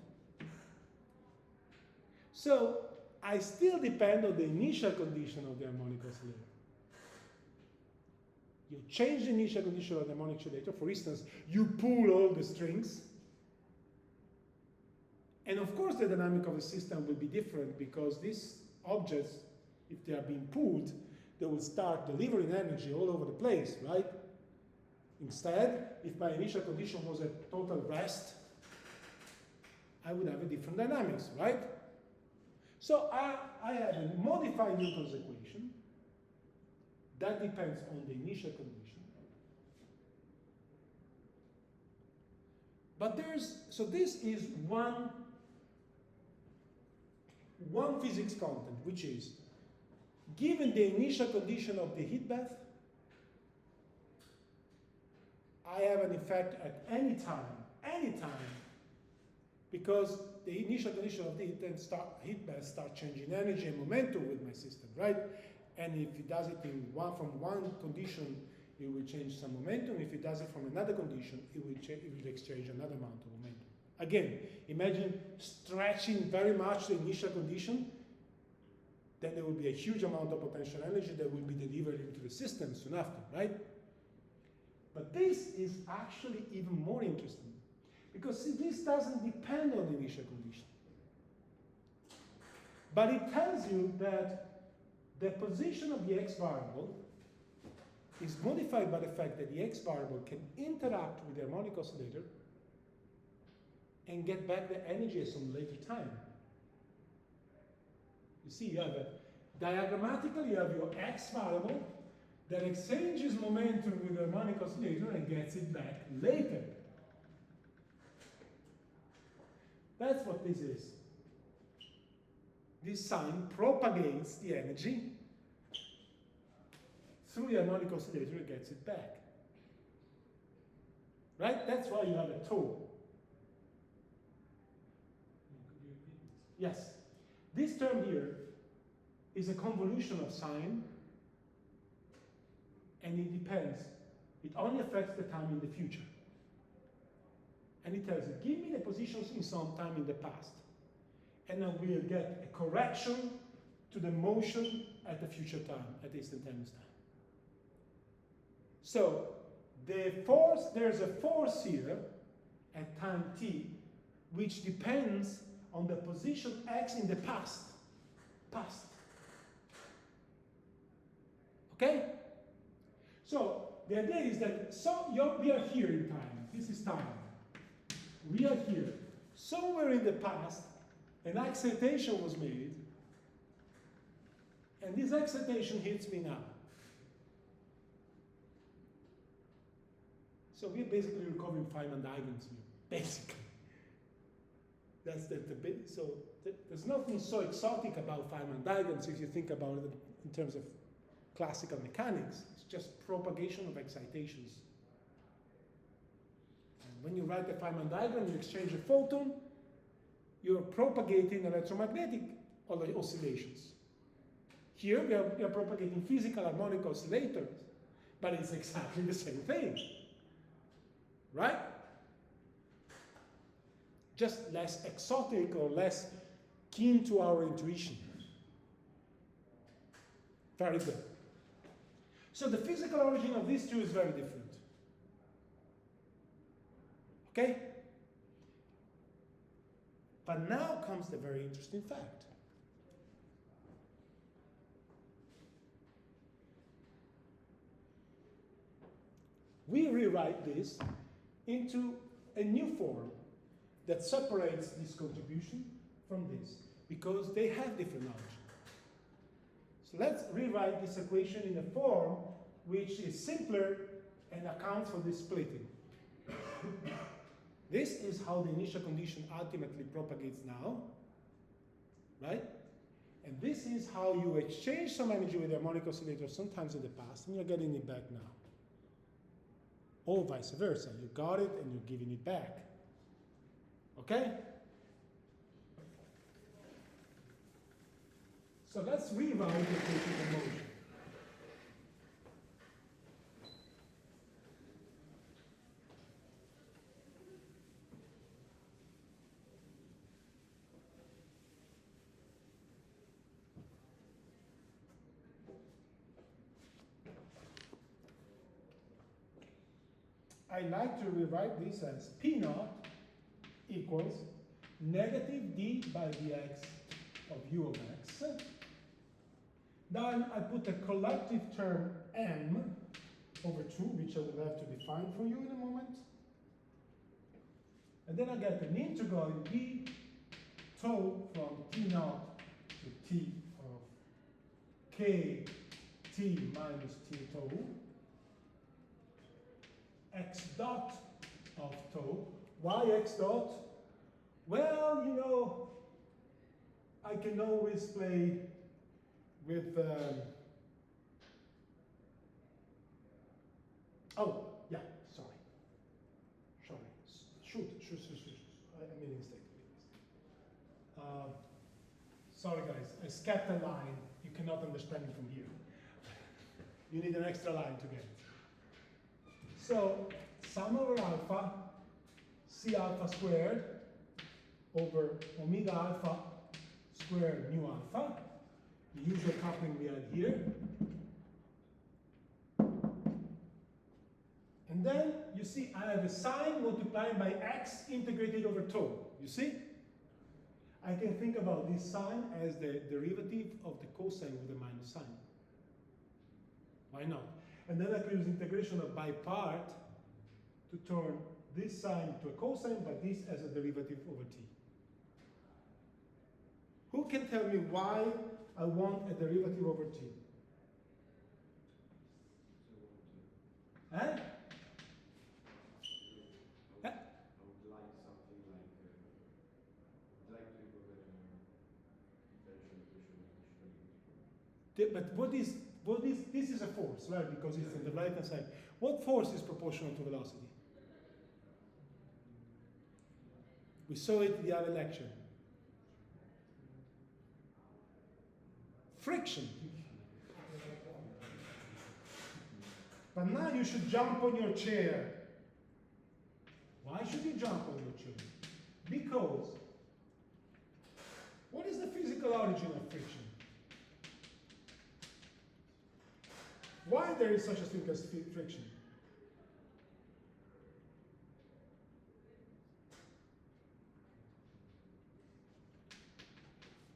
So I still depend on the initial condition of the harmonic oscillator. You change the initial condition of the harmonic oscillator. For instance, you pull all the strings. And of course, the dynamic of the system will be different because these objects, if they are being pulled, they will start delivering energy all over the place, right? Instead, if my initial condition was at total rest, I would have a different dynamics, right? So I have a modified Newton's equation that depends on the initial condition. But so this is one physics content, which is, given the initial condition of the heat bath, I have an effect at any time, because the initial condition of the heat bath start changing energy and momentum with my system, right? And if it does it from one condition, it will change some momentum. If it does it from another condition, it will exchange another amount of momentum. Again, imagine stretching very much the initial condition, then there will be a huge amount of potential energy that will be delivered into the system soon after, right? But this is actually even more interesting, because see, this doesn't depend on the initial condition. But it tells you that the position of the x variable is modified by the fact that the x variable can interact with the harmonic oscillator and get back the energy at some later time. You see, you have diagrammatically, you have your x variable that exchanges momentum with the harmonic oscillator and gets it back later. That's what this is. This sign propagates the energy through the harmonic oscillator and gets it back. Right? That's why you have a tau. Yes. This term here is a convolution of sign, and it depends. It only affects the time in the future. And it tells you, give me the positions in some time in the past, and I will get a correction to the motion at the future time, at the instantaneous time. So there's a force here at time t, which depends on the position x in the past. Okay? So the idea is that we are here in time. This is time. We are here. Somewhere in the past, an excitation was made, and this excitation hits me now. So we're basically recovering Feynman diagrams here, basically. That's the bit. So there's nothing so exotic about Feynman diagrams if you think about it in terms of classical mechanics. It's just propagation of excitations. And when you write the Feynman diagram, you exchange a photon, you're propagating electromagnetic oscillations. Here we are propagating physical harmonic oscillators. but it's exactly the same thing, right? Just less exotic or less keen to our intuition. Very good. So the physical origin of these two is very different. Okay? But now comes the very interesting fact. We rewrite this into a new form that separates this contribution from this, because they have different origin. So let's rewrite this equation in a form which is simpler and accounts for this splitting. This is how the initial condition ultimately propagates now, right? And this is how you exchange some energy with the harmonic oscillator sometimes in the past, and you're getting it back now. Or vice versa. You got it and you're giving it back. Okay? So let's rewrite the equation of motion. I like to rewrite this as P naught equals negative d by dx of u of x. Then I put a collective term m over 2, which I will have to define for you in a moment. And then I get an integral in d tau from t naught to t of k t minus t tau x dot of tau. Why x dot? Well, you know, I can always play with, oh, yeah, sorry. Shoot. I made a mistake. Sorry guys, I skipped a line. You cannot understand it from here. You need an extra line to get it. So, sum over alpha, C alpha squared, over omega alpha squared mu alpha, the usual coupling we had here. And then, you see, I have a sine multiplied by x integrated over tau. You see? I can think about this sine as the derivative of the cosine with a minus sign. Why not? And then I can use integration of by part to turn this sine to a cosine, but this as a derivative over t. Who can tell me why I want a derivative over t? Huh? I would like something like, I'd like to implement a differential equation. But this is a force, right? Because it's on the right hand side. What force is proportional to velocity? We saw it in the other lecture. Friction. But now you should jump on your chair. Why should you jump on your chair? Because what is the physical origin of friction? Why there is such a thing as friction?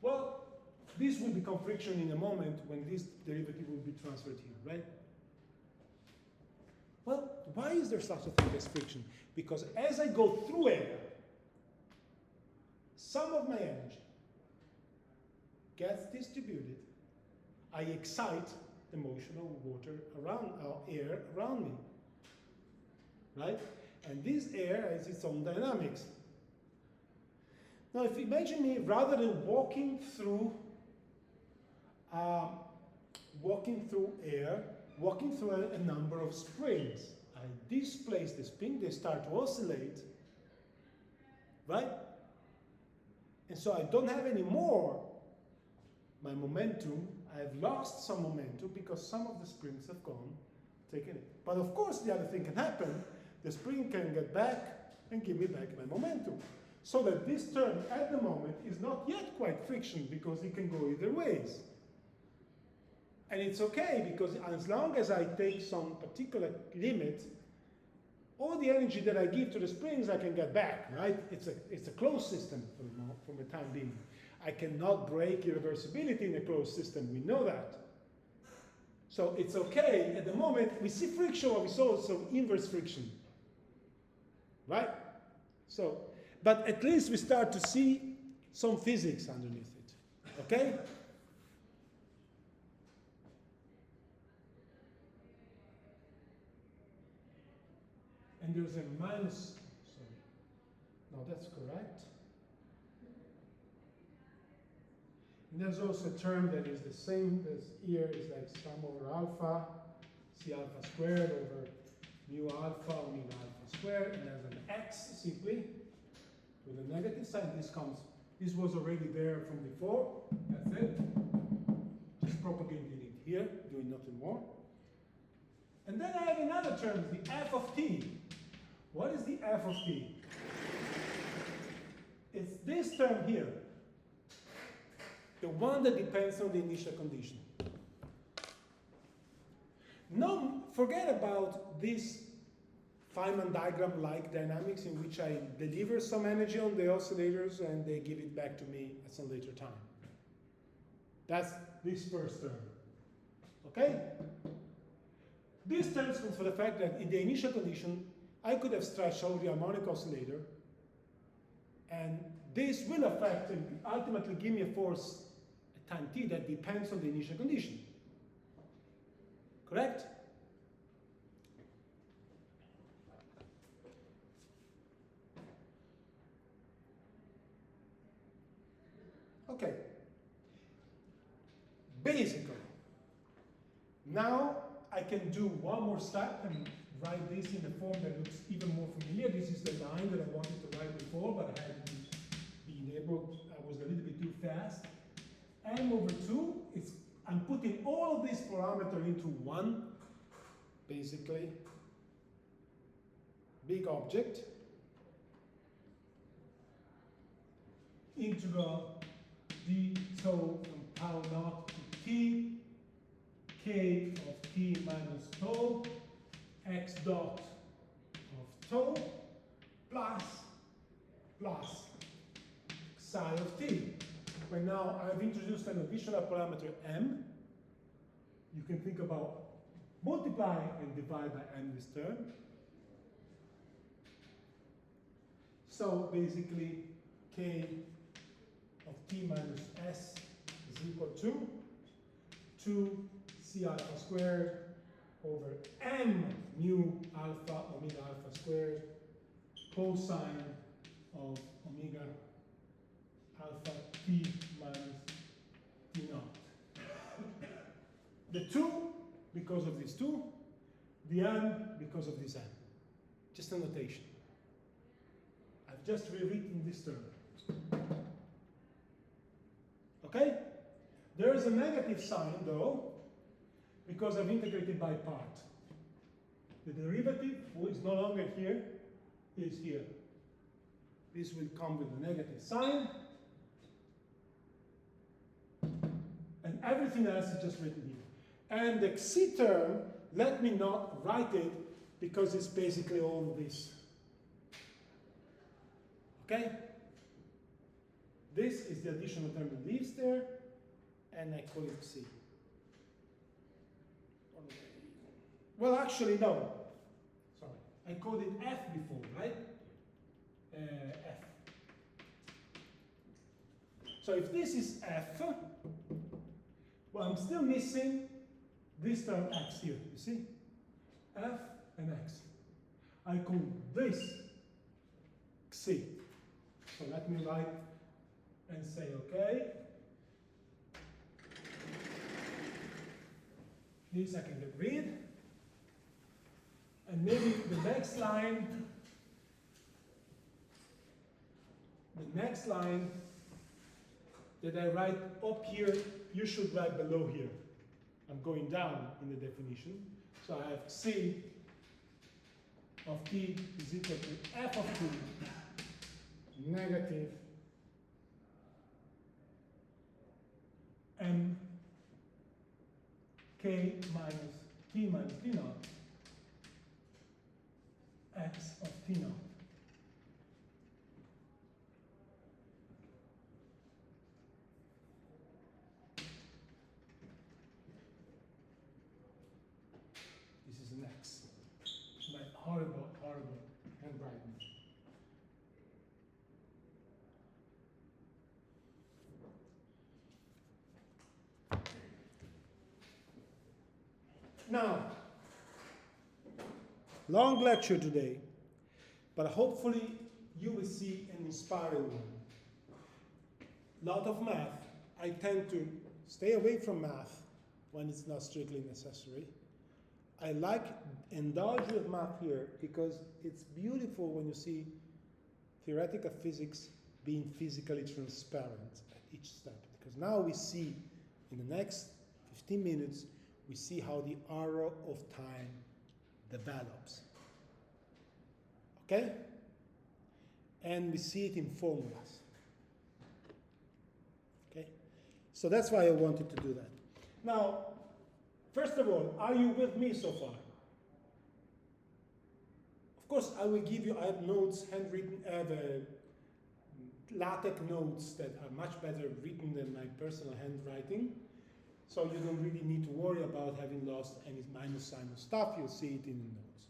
Well, this will become friction in a moment when this derivative will be transferred here, right? Well, why is there such a thing as friction? Because as I go through air, some of my energy gets distributed. I excite the motion of water around, air around me, right? And this air has its own dynamics. Now, if you imagine me, rather than walking through air, walking through a number of springs, I displace the spring, they start to oscillate, right? And so I don't have any more my momentum. I've lost some momentum because some of the springs have gone taking it. But of course, the other thing can happen. The spring can get back and give me back my momentum. So that this term at the moment is not yet quite friction because it can go either ways. And it's okay because as long as I take some particular limit, all the energy that I give to the springs I can get back, right? It's a closed system for the time being. I cannot break irreversibility in a closed system, we know that. So it's okay, at the moment we see friction, but we saw also inverse friction, right? So, but at least we start to see some physics underneath it, okay? And there's a minus, sorry, no, that's correct. And there's also a term that is the same as here, is like sum over alpha, C alpha squared over mu alpha omega alpha squared, and there's an x simply with a negative sign. This was already there from before, that's it. Just propagating it here, doing nothing more. And then I have another term, the f of t. What is the f of t? It's this term here. The one that depends on the initial condition. No, forget about this Feynman diagram-like dynamics in which I deliver some energy on the oscillators and they give it back to me at some later time. That's this first term. Okay? This term comes from the fact that in the initial condition, I could have stretched over the harmonic oscillator, and this will affect and ultimately give me a force at time t that depends on the initial condition. Correct? Okay. Basically, now I can do one more step and write this in a form that looks even more familiar. This is the line that I wanted to write before, but I hadn't been able, I was a little bit too fast. M over 2, I'm putting all of this parameter into one, basically, big object. Integral d tau from tau naught to t, k of t minus tau, x dot of tau, plus psi of t. But now I've introduced an additional parameter m. You can think about multiply and divide by m this term. So basically, k of t minus s is equal to 2 c alpha squared over m mu alpha omega alpha squared cosine of omega alpha t minus t naught. The 2 because of this 2, the m because of this m. Just a notation. I've just rewritten this term. Okay? There is a negative sign though, because I've integrated by part. The derivative, who is no longer here, is here. This will come with a negative sign. And everything else is just written here. And the xi term, let me not write it because it's basically all this. Okay? This is the additional term that leaves there, and I call it xi. Well, actually, no. Sorry. I called it f before, right? F. So if this is f, well, I'm still missing this term x here, you see? F and x. I call this xi. So let me write and say, okay. This I can get rid. And maybe the next line that I write up here, you should write below here. I'm going down in the definition. So I have C of t is equal to f of t negative m k minus t minus t naught x of t naught. This is an x. My horrible, horrible handwriting. Now, long lecture today, but hopefully you will see an inspiring one. Lot of math. I tend to stay away from math when it's not strictly necessary. I like indulge with math here because it's beautiful when you see theoretical physics being physically transparent at each step. Because now we see in the next 15 minutes, we see how the arrow of time develops. Okay? And we see it in formulas. Okay? So that's why I wanted to do that. Now, first of all, are you with me so far? Of course, I will give you, I have notes, handwritten, LaTeX notes that are much better written than my personal handwriting. So you don't really need to worry about having lost any minus sign of stuff. You'll see it in the notes.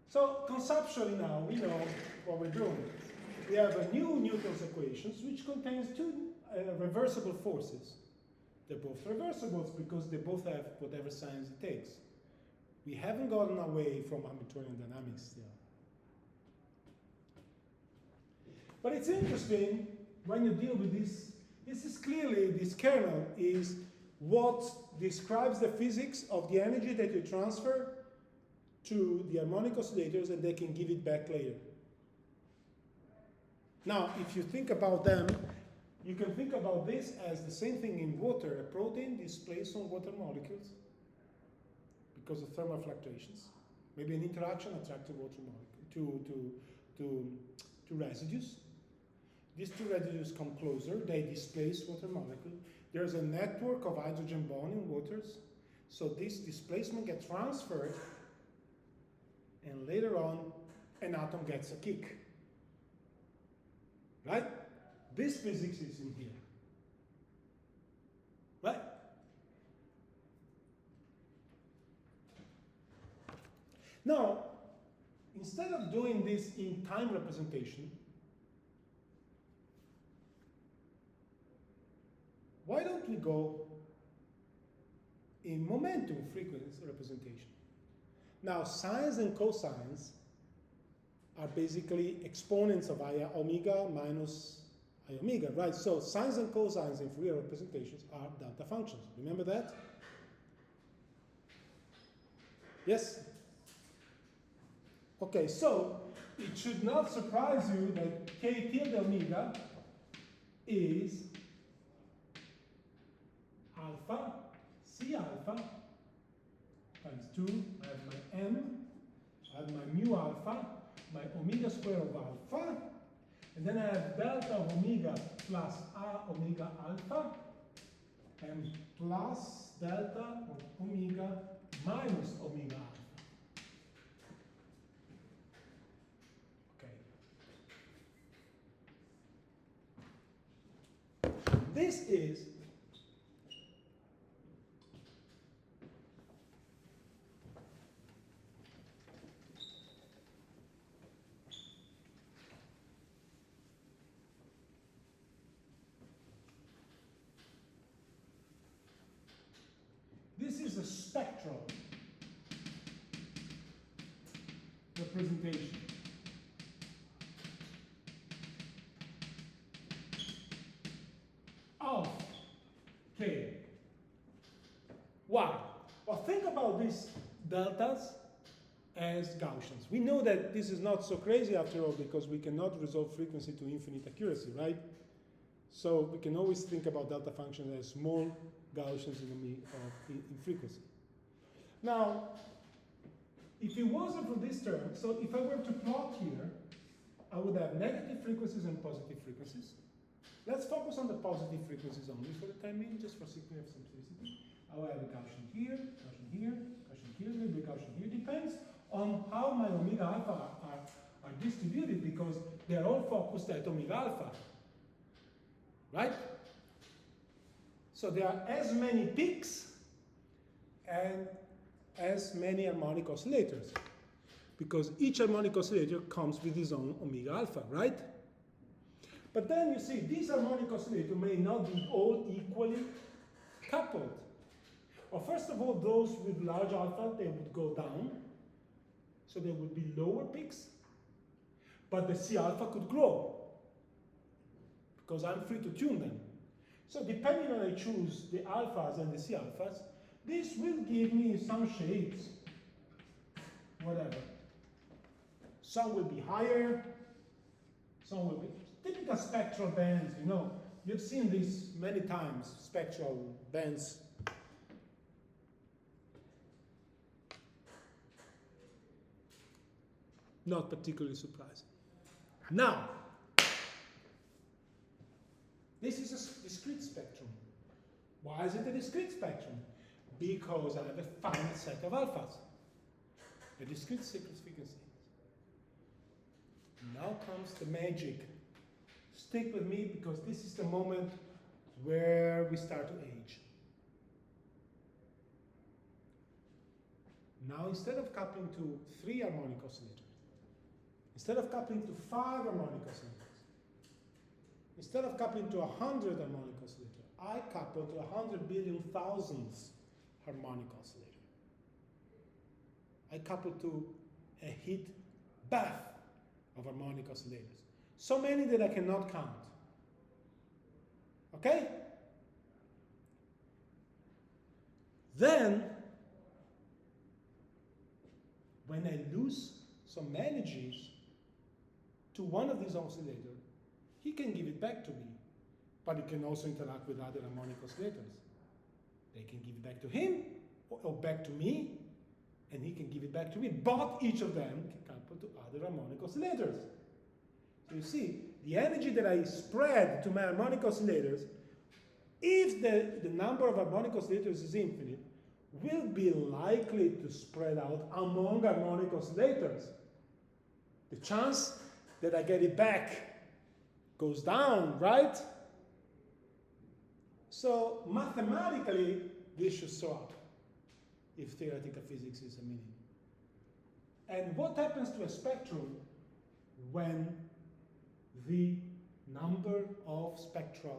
So conceptually now, we know what we're doing. We have a new Newton's equations, which contains two reversible forces. They're both reversibles because they both have whatever signs it takes. We haven't gotten away from Hamiltonian dynamics still. But it's interesting when you deal with this. This is clearly, this kernel is what describes the physics of the energy that you transfer to the harmonic oscillators, and they can give it back later. Now, if you think about them, you can think about this as the same thing in water. A protein displays some water molecules because of thermal fluctuations. Maybe an interaction attracts a water molecule to residues. These two residues come closer, they displace water molecule. There's a network of hydrogen bond in waters, so this displacement gets transferred, and later on, an atom gets a kick. Right? This physics is in here. Right? Now, instead of doing this in time representation, why don't we go in momentum frequency representation? Now, sines and cosines are basically exponents of I omega minus I omega, right? So sines and cosines in Fourier representations are delta functions. Remember that? Yes? Okay, so it should not surprise you that k tilde omega is alpha, C alpha, times 2, I have my m, I have my mu alpha, my omega square of alpha, and then I have delta of omega plus a omega alpha, and plus delta of omega minus omega alpha. Okay. This is a spectral representation. Of k. Why? Well, think about these deltas as Gaussians. We know that this is not so crazy after all because we cannot resolve frequency to infinite accuracy, right? So we can always think about delta functions as small Gaussians in frequency. Now, if it wasn't for this term, so if I were to plot here, I would have negative frequencies and positive frequencies. Let's focus on the positive frequencies only for the time being, just for sake of simplicity. I will have a Gaussian here, Gaussian here, Gaussian here, maybe a Gaussian here. Depends on how my omega alpha are distributed, because they're all focused at omega alpha. Right? So there are as many peaks and as many harmonic oscillators, because each harmonic oscillator comes with its own omega alpha, right? But then you see, these harmonic oscillators may not be all equally coupled. Well, first of all, those with large alpha, they would go down, so there would be lower peaks, but the C alpha could grow, because I'm free to tune them. So depending on I choose the alphas and the C alphas, this will give me some shapes, whatever. Some will be higher, some will be typical spectral bands, you know. You've seen this many times, spectral bands. Not particularly surprising. Now, this is a discrete spectrum. Why is it a discrete spectrum? Because I have a finite set of alphas, a discrete sequence frequency. Now comes the magic. Stick with me, because this is the moment where we start to age. Now, instead of coupling to 3 harmonic oscillators, instead of coupling to 5 harmonic oscillators, instead of coupling to 100 harmonic oscillator, I couple to 100 billion thousandths harmonic oscillator. I couple to a heat bath of harmonic oscillators. So many that I cannot count. Okay? Then, when I lose some energies to one of these oscillators, he can give it back to me, but he can also interact with other harmonic oscillators. They can give it back to him, or back to me, and he can give it back to me, but each of them can couple to other harmonic oscillators. So you see, the energy that I spread to my harmonic oscillators, if the number of harmonic oscillators is infinite, will be likely to spread out among harmonic oscillators. The chance that I get it back goes down, right? So mathematically, this should show up, if theoretical physics is a meaning. And what happens to a spectrum when the number of spectra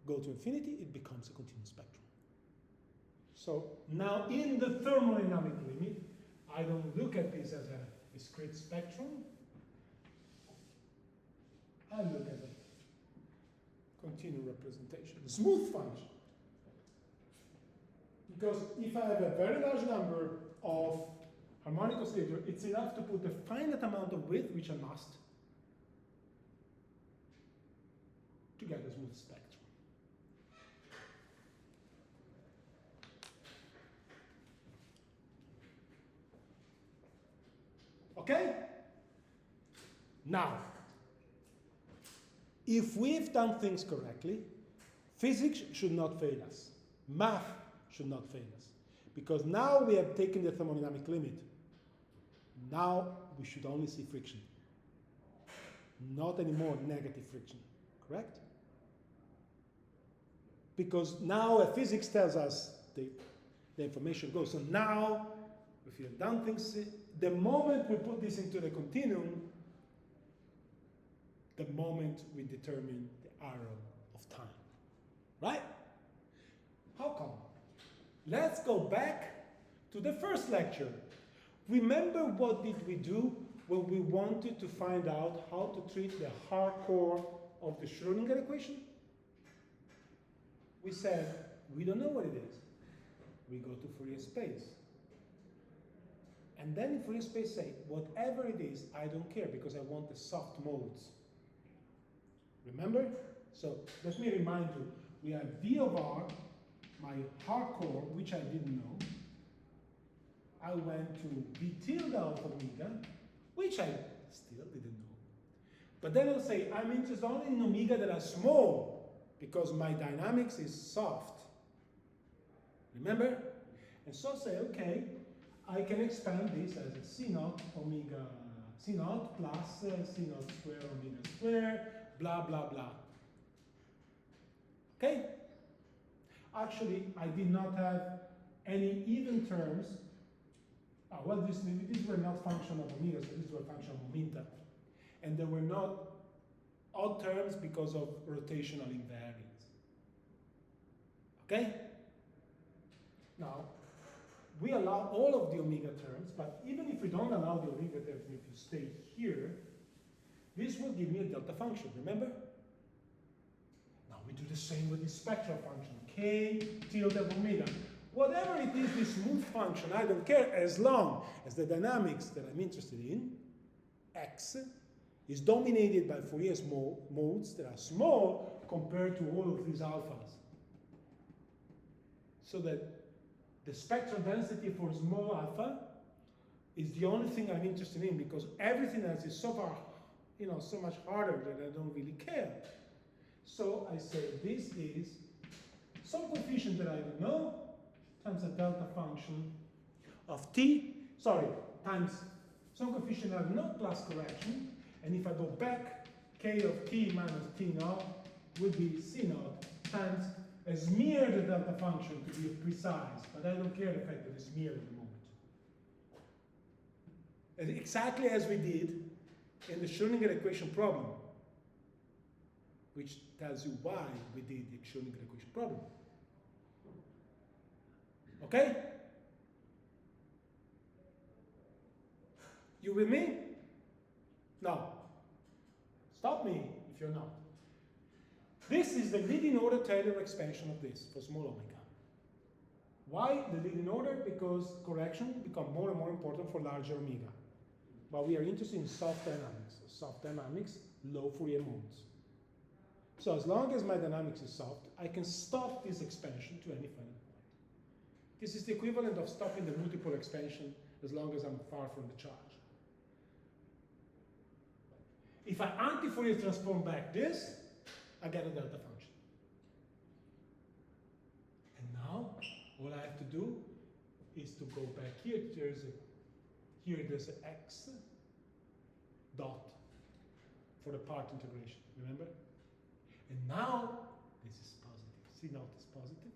go to infinity? It becomes a continuous spectrum. So now in the thermodynamic limit, I don't look at this as a discrete spectrum. I look at a continuous representation, a smooth function. Because if I have a very large number of harmonic oscillators, it's enough to put a finite amount of width, which I must, to get a smooth spectrum. Okay? Now, if we've done things correctly, physics should not fail us. Math should not fail us. Because now we have taken the thermodynamic limit. Now we should only see friction. Not anymore negative friction. Correct? Because now physics tells us the information goes. So now, if you have done things, the moment we put this into the continuum, the moment we determine the arrow of time. Right? How come? Let's go back to the first lecture. Remember what did we do when we wanted to find out how to treat the hardcore of the Schrödinger equation? We said, we don't know what it is. We go to Fourier space. And then in Fourier space say, whatever it is, I don't care, because I want the soft modes. Remember? So let me remind you, we have V of R my hardcore, which I didn't know, I went to V tilde of omega, which I still didn't know. But then I'll say, I'm interested only in omega that are small, because my dynamics is soft. Remember? And so say, okay, I can expand this as a C naught omega, C naught plus C naught square omega square, blah, blah, blah. Okay? Actually, I did not have any even terms. Well, these were not function of omega, so these were function of momenta. And there were not odd terms because of rotational invariance. Okay? Now, we allow all of the omega terms, but even if we don't allow the omega terms, if you stay here, this will give me a delta function, remember? Now we do the same with the spectral function, k tilde of omega. Whatever it is, this smooth function, I don't care, as long as the dynamics that I'm interested in, x, is dominated by Fourier modes that are small compared to all of these alphas. So that the spectral density for small alpha is the only thing I'm interested in, because everything else is so far, so much harder that I don't really care. So I say this is some coefficient that I don't know times a delta function of t, times some coefficient I don't know plus correction. And if I go back, k of t minus t naught would be c naught times a smeared delta function to be precise, but I don't care the fact that it's smeared at the moment. And exactly as we did in the Schrödinger equation problem, which tells you why we did the Schrödinger equation problem. Okay? You with me? No. Stop me if you're not. This is the leading order Taylor expansion of this for small omega. Why the leading order? Because correction become more and more important for larger omega. But we are interested in soft dynamics. Soft dynamics, low Fourier modes. So as long as my dynamics is soft, I can stop this expansion to any finite point. This is the equivalent of stopping the multiple expansion as long as I'm far from the charge. If I anti-Fourier transform back this, I get a delta function. And now, all I have to do is to go back here. There's an x dot for the part integration, remember? And now, this is positive. C naught is positive.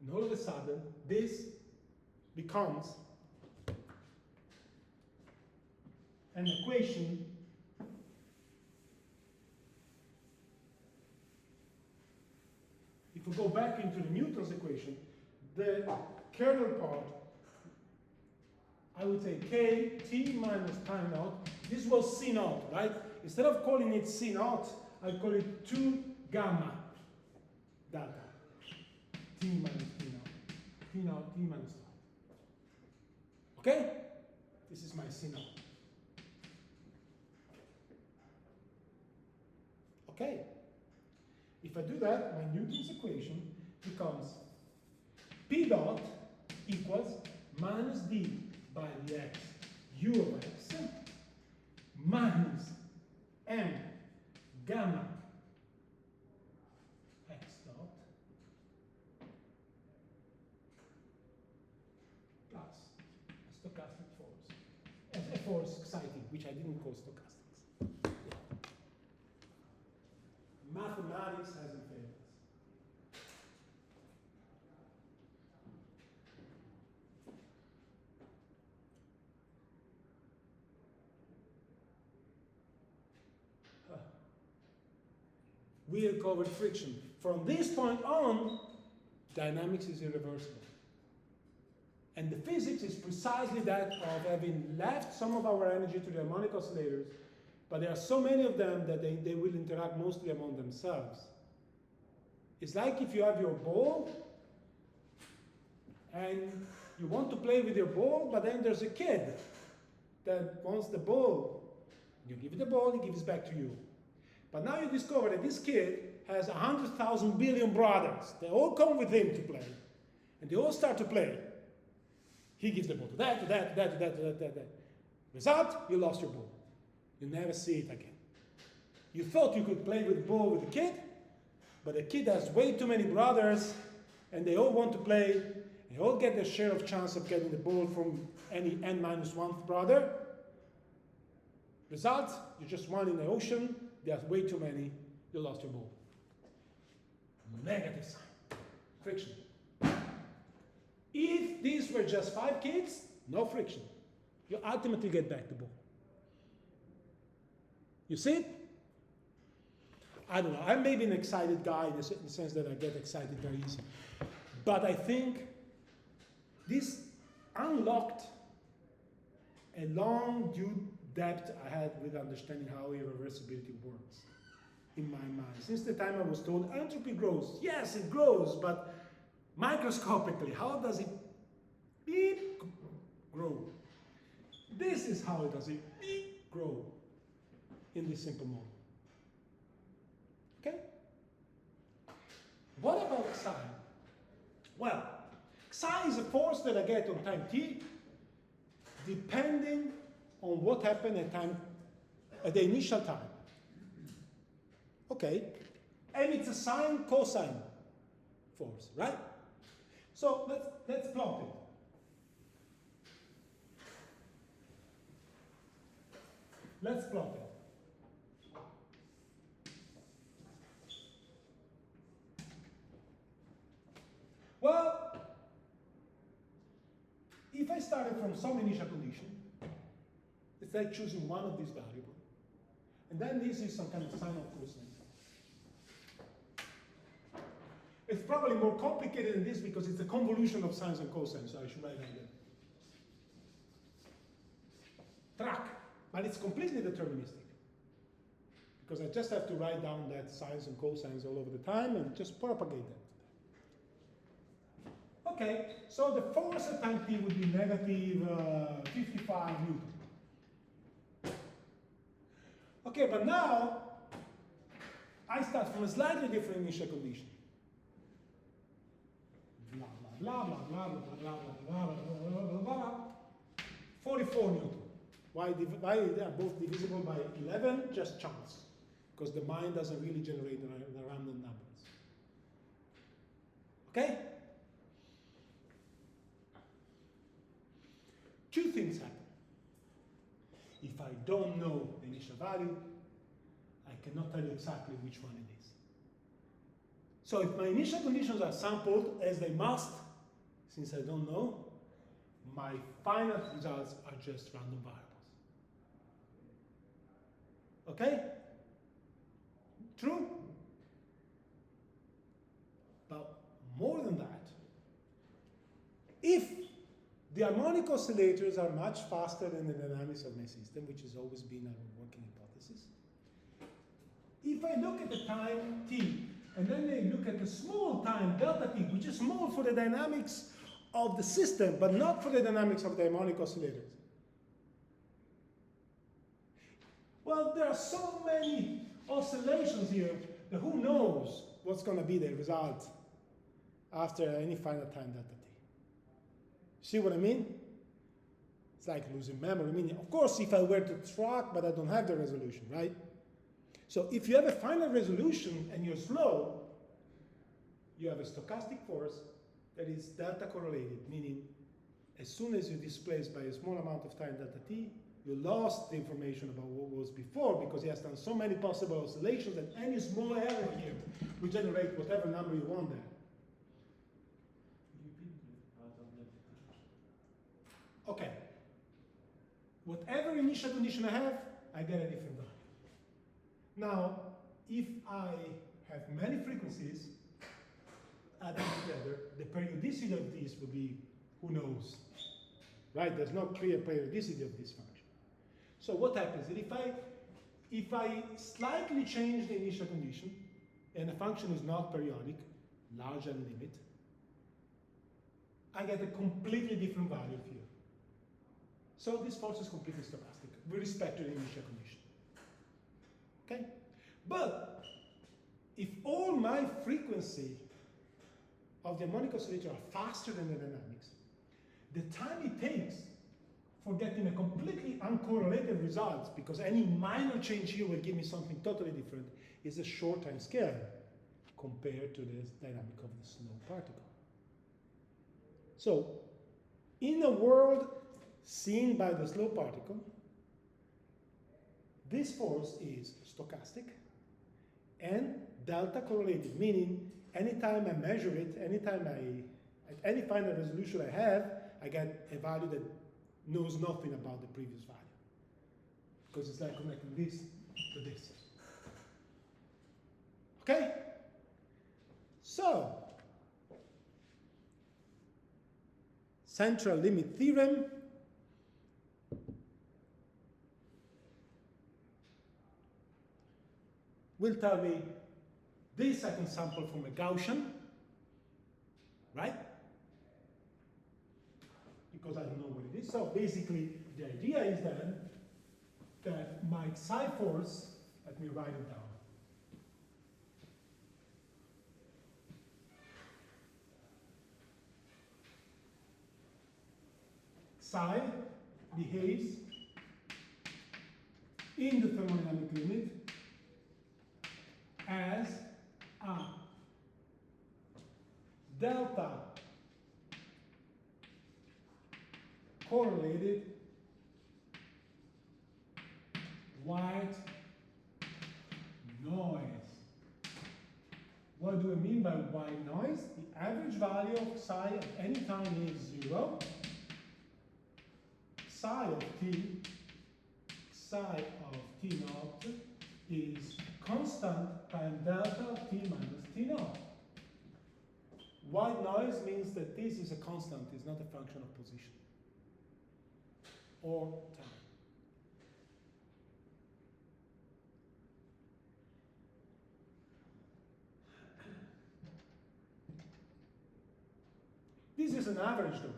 And all of a sudden, this becomes an equation if we go back into the Newton's equation, the kernel part, I would say k t minus time naught. This was C naught, right? Instead of calling it C naught, I call it 2 gamma delta. T minus T naught. T naught, T minus naught. Okay? This is my C naught. Okay. If I do that, my Newton's equation becomes P dot equals minus d by dx u of x minus m gamma x dot plus a stochastic force. A force exciting, which I didn't call stochastics. Mathematics hasn't failed us. We recovered friction. From this point on, dynamics is irreversible. And the physics is precisely that of having left some of our energy to the harmonic oscillators, but there are so many of them that they will interact mostly among themselves. It's like if you have your ball, and you want to play with your ball, but then there's a kid that wants the ball. You give it the ball, he gives it back to you. But now you discover that this kid has 100,000 billion brothers. They all come with him to play. And they all start to play. He gives the ball to that, to that, to that, to that, to that, to that. Result, you lost your ball. You never see it again. You thought you could play with the ball with the kid, but the kid has way too many brothers, and they all want to play. They all get their share of chance of getting the ball from any n-1th brother. Result, you're just one in the ocean. There's way too many. You lost your ball. Negative sign. Friction. If these were just 5 kids, no friction. You ultimately get back the ball. You see it? I don't know. I'm maybe an excited guy in the sense that I get excited very easy. But I think this unlocked a long due depth I had with understanding how irreversibility works in my mind. Since the time I was told entropy grows. Yes, it grows, but microscopically, how does it beep grow? This is how it does it beep grow in this simple model. Okay? What about psi? Well, psi is a force that I get on time t, depending on what happened at the initial time. Okay? And it's a sine cosine force, right? So let's plot it. Let's plot it. Well, if I started from some initial condition, it's like choosing one of these variables, and then this is some kind of sine or cosine. It's probably more complicated than this because it's a convolution of sines and cosines, so I should write like that. Track, but it's completely deterministic. Because I just have to write down that sines and cosines all over the time and just propagate them. Okay, so the force at time t would be negative 55 Newton. Okay, but now I start from a slightly different initial condition. Blah, blah, blah, blah, blah, blah, blah, blah, blah, blah, blah, blah. 44 Newton. Why they are both divisible by 11? Just chance. Because the mind doesn't really generate the random numbers. Okay? Two things happen. If I don't know the initial value, I cannot tell you exactly which one it is. So if my initial conditions are sampled, as they must, since I don't know, my final results are just random variables. Okay? True? But more than that, if the harmonic oscillators are much faster than the dynamics of my system, which has always been our working hypothesis. If I look at the time t, and then I look at the small time delta t, which is small for the dynamics of the system, but not for the dynamics of the harmonic oscillators. Well, there are so many oscillations here that who knows what's going to be the result after any final time delta t. See what I mean? It's like losing memory. I mean, of course, if I were to track, but I don't have the resolution, right? So if you have a final resolution and you're slow, you have a stochastic force that is delta correlated, meaning as soon as you displace by a small amount of time delta t, you lost the information about what was before because he has done so many possible oscillations that any small error here will generate whatever number you want there. Okay. Whatever initial condition I have, I get a different value. Now, if I have many frequencies added together, the periodicity of these will be, who knows, right? There's no clear periodicity of this function. So what happens is if I slightly change the initial condition, and the function is not periodic, large and limit, I get a completely different value here. So this force is completely stochastic with respect to the initial condition. Okay? But if all my frequency of the harmonic oscillator are faster than the dynamics, the time it takes for getting a completely uncorrelated result, because any minor change here will give me something totally different, is a short time scale compared to the dynamic of the slow particle. So, in a world seen by the slow particle, this force is stochastic and delta correlated, meaning anytime I measure it, at any final resolution I have, I get a value that knows nothing about the previous value. Because it's like connecting this to this. Okay? So, central limit theorem will tell me this I can sample from a Gaussian, right? Because I don't know what it is. So basically, the idea is then that my psi force, let me write it down. Psi behaves in the thermodynamic limit as a delta correlated white noise. What do I mean by white noise? The average value of psi at any time is 0. Psi of t naught is constant times delta of t minus t naught. White noise means that this is a constant, it's not a function of position or time. This is an average though.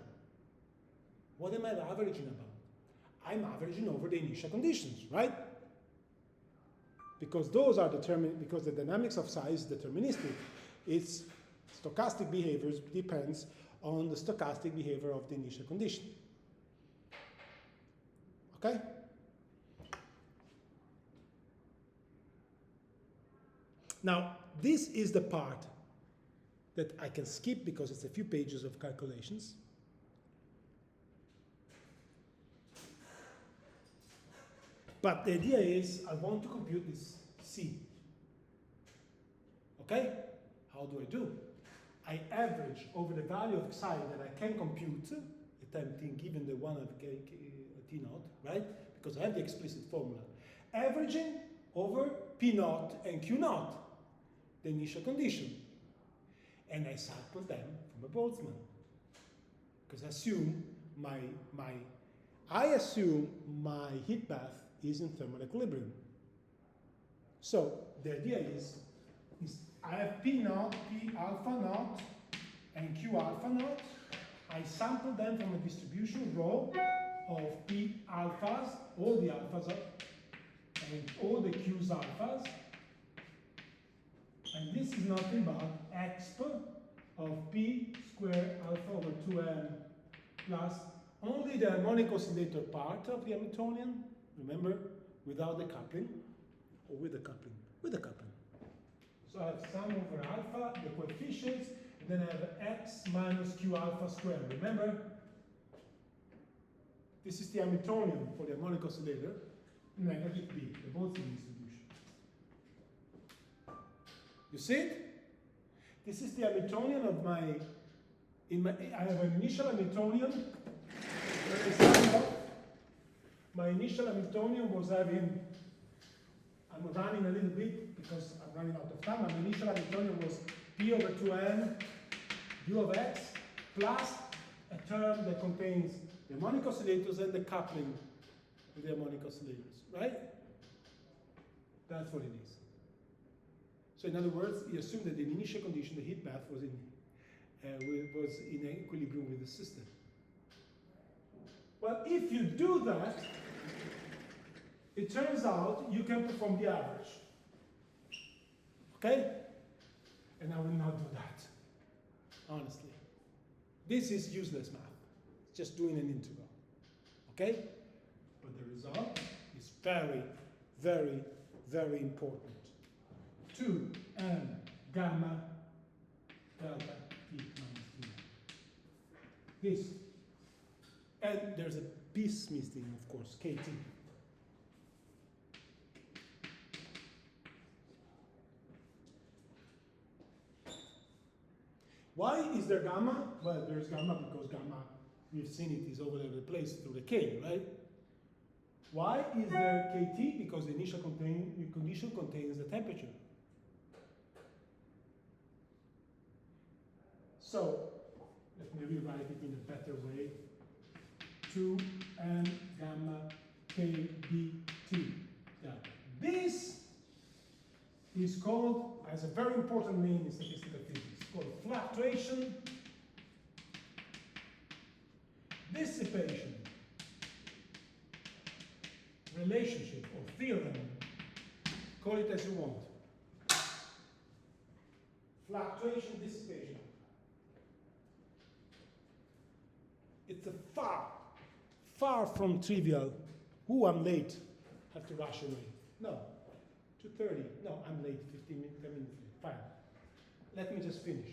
What am I averaging about? I'm averaging over the initial conditions, right? Because those are determined, because the dynamics of psi is deterministic. Its stochastic behavior depends on the stochastic behavior of the initial condition. Okay? Now, this is the part that I can skip because it's a few pages of calculations. But the idea is I want to compute this C. Okay? How do I do? I average over the value of psi that I can compute at time t given the one of t naught, right? Because I have the explicit formula. Averaging over p naught and q naught, the initial condition. And I sample them from a Boltzmann. Because I assume my heat bath is in thermal equilibrium. So the idea is I have P naught, P alpha naught, and Q alpha naught. I sample them from a distribution rho of P alphas, all the alphas and all the Q's alphas. And this is nothing but exp of P squared alpha over 2m plus only the harmonic oscillator part of the Hamiltonian, remember, without the coupling, or with the coupling? With the coupling. So I have sum over alpha, the coefficients, and then I have x minus q alpha squared. Remember, this is the Hamiltonian for the harmonic oscillator, negative b, the Boltzmann distribution. You see it? This is the Hamiltonian of I have an initial Hamiltonian. Where I started off. My initial Hamiltonian was having, I'm running a little bit because I'm running out of time. My initial Hamiltonian was p over 2n u of x plus a term that contains the harmonic oscillators and the coupling with the harmonic oscillators, right? That's what it is. So in other words, you assume that in the initial condition, the heat bath was in equilibrium with the system. Well, if you do that, it turns out you can perform the average. Okay? And I will not do that, honestly. This is useless math. It's just doing an integral. Okay? But the result is very, very, very important. 2m gamma delta t minus t. This. And there's a piece missing, of course, kt. Why is there gamma? Well, there's gamma because gamma, we've seen it, is all over the place through the K, right? Why is there Kt? Because the initial condition contains the temperature. So, let me rewrite it in a better way. 2m gamma kBT. Yeah. This is called, as a very important name in statistical physics, called fluctuation, dissipation, relationship or theorem, call it as you want. Fluctuation, dissipation. It's a far from trivial. Ooh, I'm late. Have to rush away. No, 2:30. No, I'm late. 10 minutes late. Fine. Let me just finish.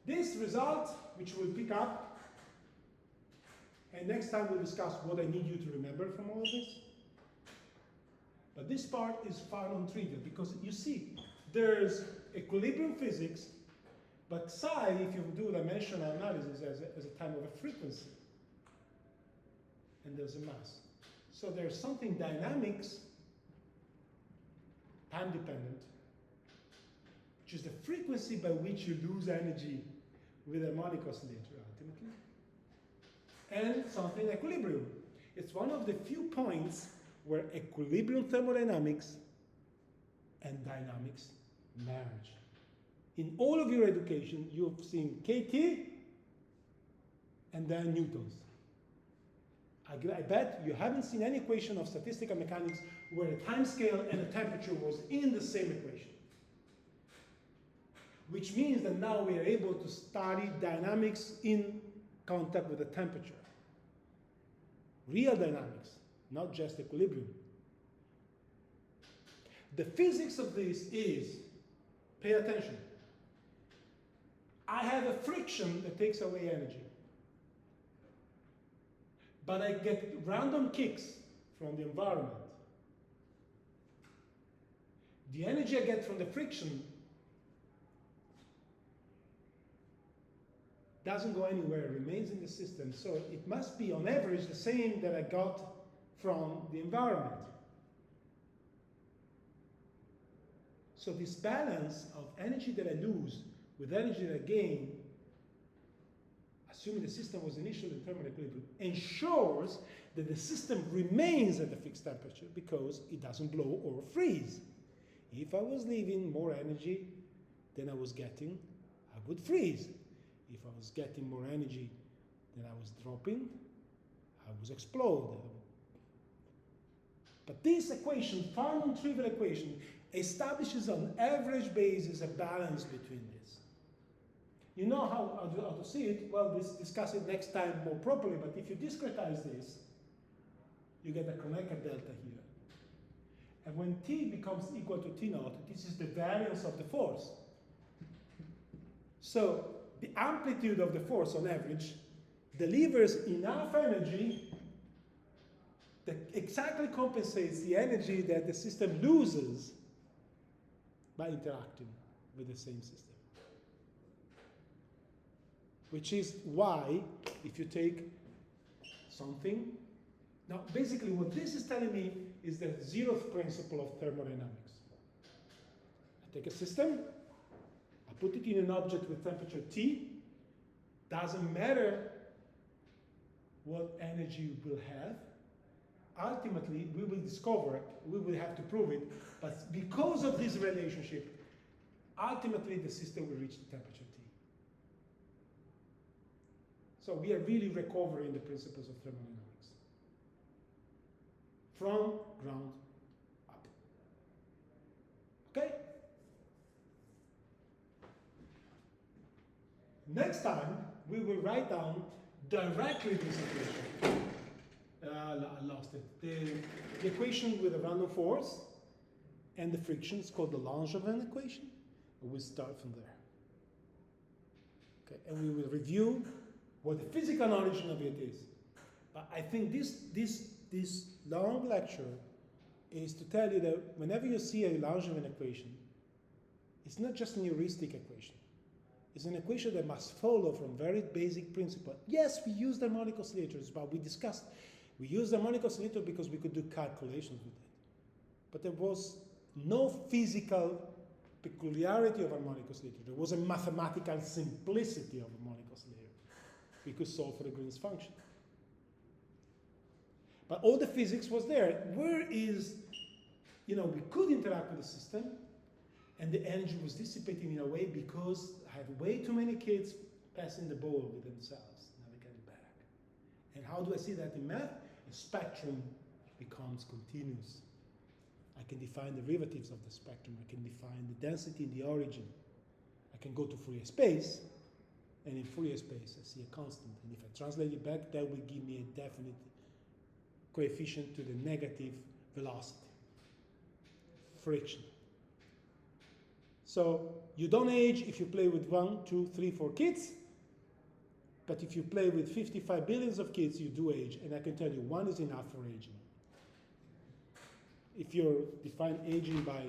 This result, which we'll pick up, and next time we'll discuss what I need you to remember from all of this. But this part is far non-trivial because you see, there's equilibrium physics, but psi, if you do dimensional analysis, as a time of a frequency, and there's a mass. So there's something dynamics, time dependent, which is the frequency by which you lose energy with a harmonic oscillator ultimately, and something equilibrium. It's one of the few points where equilibrium thermodynamics and dynamics merge. In all of your education, you've seen KT and then Newton's. I bet you haven't seen any equation of statistical mechanics where a time scale and a temperature was in the same equation. Which means that now we are able to study dynamics in contact with the temperature. Real dynamics, not just equilibrium. The physics of this is, pay attention, I have a friction that takes away energy. But I get random kicks from the environment. The energy I get from the friction doesn't go anywhere, it remains in the system. So it must be on average the same that I got from the environment. So this balance of energy that I lose with energy that I gain, assuming the system was initially in thermal equilibrium, ensures that the system remains at a fixed temperature because it doesn't blow or freeze. If I was leaving more energy than I was getting, I would freeze. If I was getting more energy than I was dropping, I would explode. But this equation, far non-trivial equation, establishes on average basis a balance between this. You know how to see it? Well, we'll discuss it next time more properly, but if you discretize this, you get a Kronecker delta here. And when t becomes equal to t naught, this is the variance of the force. So the amplitude of the force on average delivers enough energy that exactly compensates the energy that the system loses by interacting with the same system. Which is why, if you take something, now basically what this is telling me is the zeroth principle of thermodynamics. I take a system, I put it in an object with temperature T, doesn't matter what energy we will have, ultimately we will discover, we will have to prove it, but because of this relationship, ultimately the system will reach the temperature T. So we are really recovering the principles of thermodynamics from ground up. Next time, we will write down directly this equation. I lost it. The equation with a random force and the friction is called the Langevin equation. We'll start from there. Okay, and we will review what the physical origin of it is. But I think this long lecture is to tell you that whenever you see a Langevin equation, it's not just an heuristic equation. It's an equation that must follow from very basic principle. Yes, we use harmonic oscillators, but we discussed we used harmonic oscillator because we could do calculations with it. But there was no physical peculiarity of harmonic oscillator. There was a mathematical simplicity of harmonic oscillator. We could solve for the Green's function. But all the physics was there. Where is, we could interact with the system, and the energy was dissipating in a way because I have way too many kids passing the ball with themselves, never getting back. And how do I see that in math? A spectrum becomes continuous. I can define derivatives of the spectrum. I can define the density in the origin. I can go to Fourier space, and in Fourier space I see a constant. And if I translate it back, that will give me a definite coefficient to the negative velocity, friction. So you don't age if you play with 1, 2, 3, 4 kids, but if you play with 55 billions of kids, you do age. And I can tell you, 1 is enough for aging. If you define aging by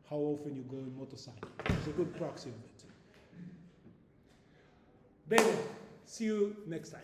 how often you go in motorcycle, it's a good proxy of it. Bene, see you next time.